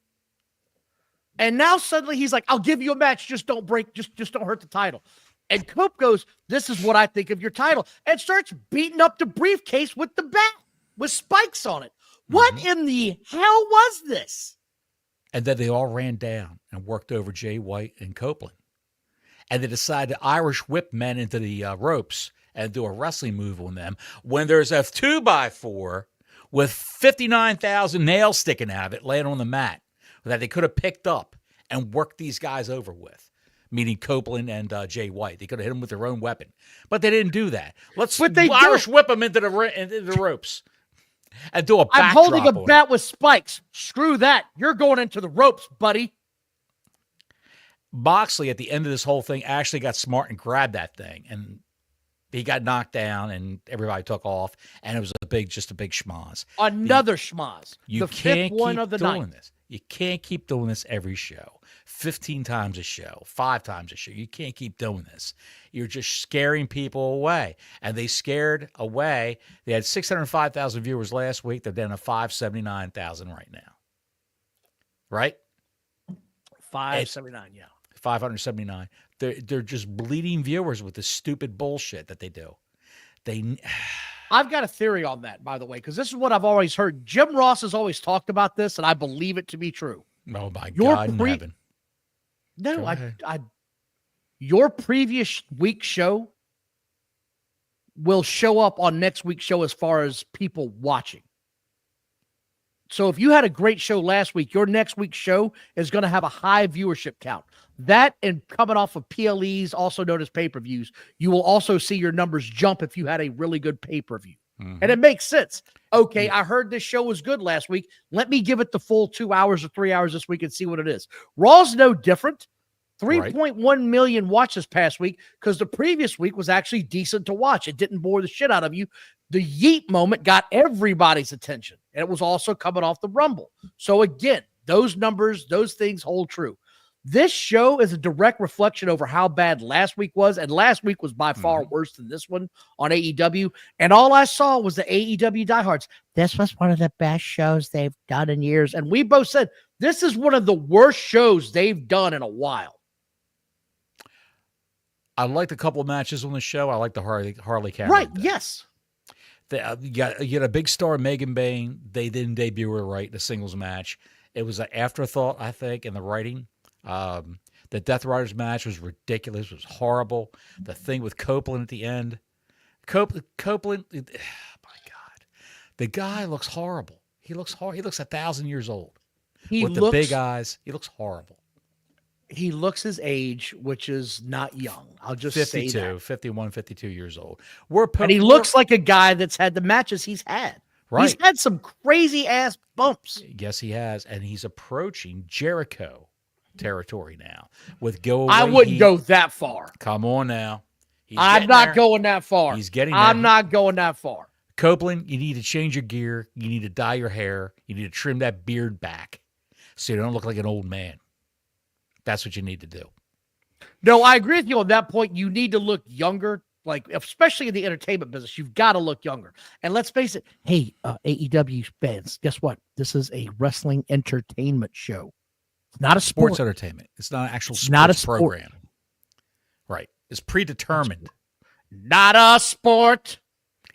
And now suddenly he's like, I'll give you a match. Just don't don't hurt the title. And Cope goes, this is what I think of your title. And starts beating up the briefcase with the bat, with spikes on it. What in the hell was this? And then they all ran down and worked over Jay White and Copeland. And they decided to Irish whip men into the ropes and do a wrestling move on them when there's a 2x4 with 59,000 nails sticking out of it laying on the mat that they could have picked up and worked these guys over with, meaning Copeland and Jay White. They could have hit them with their own weapon. But they didn't do that. Let's Irish whip them into the ropes and do a backdrop. I'm holding a bat with spikes. Screw that. You're going into the ropes, buddy. Moxley, at the end of this whole thing, actually got smart and grabbed that thing. And he got knocked down and everybody took off. And it was just a big schmoz. Another schmoz. You can't keep doing this. You can't keep doing this every show. 15 times a show, 5 times a show. You can't keep doing this. You're just scaring people away. And they scared away. They had 605,000 viewers last week. They're down to 579,000 right now. Right? 579, yeah. 579. They're just bleeding viewers with this stupid bullshit that they do. I've got a theory on that, by the way, because this is what I've always heard. Jim Ross has always talked about this, and I believe it to be true. Oh my God in heaven. No, your previous week's show will show up on next week's show as far as people watching. So if you had a great show last week, your next week's show is going to have a high viewership count. That and coming off of PLEs, also known as pay-per-views, you will also see your numbers jump if you had a really good pay-per-view. And it makes sense. Okay, I heard this show was good last week. Let me give it the full 2 hours or 3 hours this week and see what it is. Raw's no different. 3.1 million watches past week because the previous week was actually decent to watch. It didn't bore the shit out of you. The yeet moment got everybody's attention. And it was also coming off the Rumble. So again, those numbers, those things hold true. This show is a direct reflection over how bad last week was. And last week was by far worse than this one on AEW. And all I saw was the AEW diehards. This was one of the best shows they've done in years. And we both said, this is one of the worst shows they've done in a while. I liked a couple of matches on the show. I like the Harley Cameron. Right, thing. yes. You got a big star, Megan Bain. They didn't debut her right in a singles match. It was an afterthought, I think, in the writing. The Death Riders match was ridiculous. It was horrible. The thing with Copeland at the end. Copeland, oh my God. The guy looks horrible. He looks 1,000 years old. With the big eyes. He looks horrible. He looks his age, which is not young. I'll just 52, say that. 51, 52 years old. And he looks like a guy that's had the matches he's had. Right. He's had some crazy-ass bumps. Yes, he has. And he's approaching Jericho territory now. With Go Away I wouldn't Heat. go that far. Come on now. I'm not going that far. He's getting there. I'm not going that far. Copeland, you need to change your gear. You need to dye your hair. You need to trim that beard back so you don't look like an old man. That's what you need to do. No, I agree with you on that point. You need to look younger, like especially in the entertainment business. You've got to look younger. And let's face it. Hey, AEW fans, guess what? This is a wrestling entertainment show. It's not a sports entertainment. It's not an actual sports program. Right. It's predetermined. Not a sport.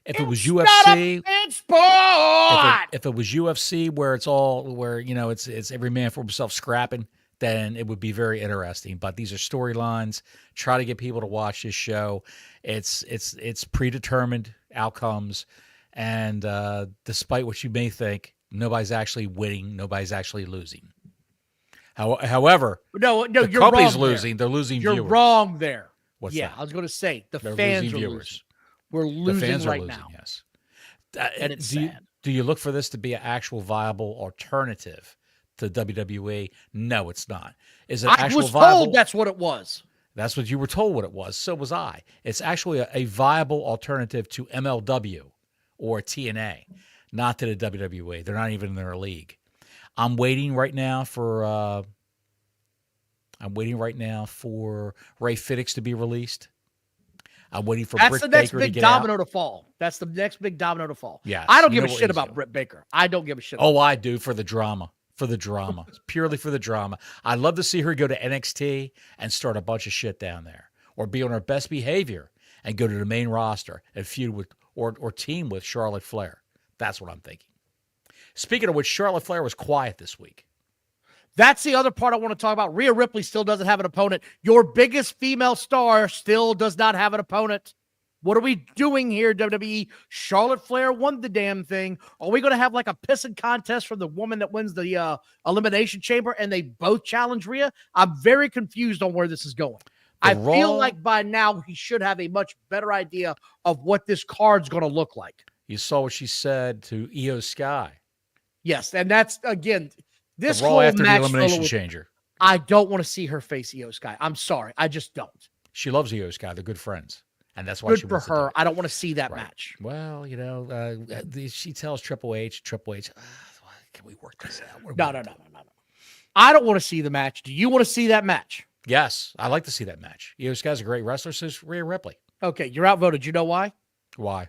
If it was UFC, sport. If it was UFC where it's every man for himself scrapping, then it would be very interesting. But these are storylines. Try to get people to watch this show. It's predetermined outcomes, and despite what you may think, nobody's actually winning. Nobody's actually losing. However, no, the you're company's wrong losing. There. They're losing You're viewers. wrong there. What's yeah, that? I was going to say They're fans losing are viewers. losing. We're losing the fans right are losing, now. Yes. And it's sad. Do you look for this to be an actual viable alternative to WWE? No, it's not. Is it I actual was viable? told that's what it was. That's what you were told what it was. So was I. It's actually a viable alternative to MLW or TNA, not to the WWE. They're not even in their league. I'm waiting right now for Ray Fittix to be released. I'm waiting for That's Britt the next Baker to big get domino out. to fall. That's the next big domino to fall. Yes, I don't you give a know what shit he's about doing. Britt Baker. I don't give a shit. Oh, I do, for the drama. For the drama. Purely for the drama. I'd love to see her go to NXT and start a bunch of shit down there. Or be on her best behavior and go to the main roster and feud with or team with Charlotte Flair. That's what I'm thinking. Speaking of which, Charlotte Flair was quiet this week. That's the other part I want to talk about. Rhea Ripley still doesn't have an opponent. Your biggest female star still does not have an opponent. What are we doing here, WWE? Charlotte Flair won the damn thing. Are we going to have like a pissing contest for the woman that wins the Elimination Chamber and they both challenge Rhea? I'm very confused on where this is going. I feel like by now he should have a much better idea of what this card's going to look like. You saw what she said to Io Sky. Yes, and that's, again, this the Raw whole after match. the Elimination Changer. I don't want to see her face Io Sky. I'm sorry. I just don't. She loves Io Sky. They're good friends. And that's why Good she for wants to do her. it. I don't want to see that Right. match. Well, she tells Triple H, can we work this out? No. I don't want to see the match. Do you want to see that match? Yes, I like to see that match. Io Sky's a great wrestler, so is Rhea Ripley. Okay, you're outvoted. You know why? Why?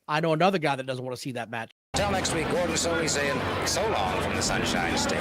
I know another guy that doesn't want to see that match. Till next week, Gordon Soley saying so long from the Sunshine State.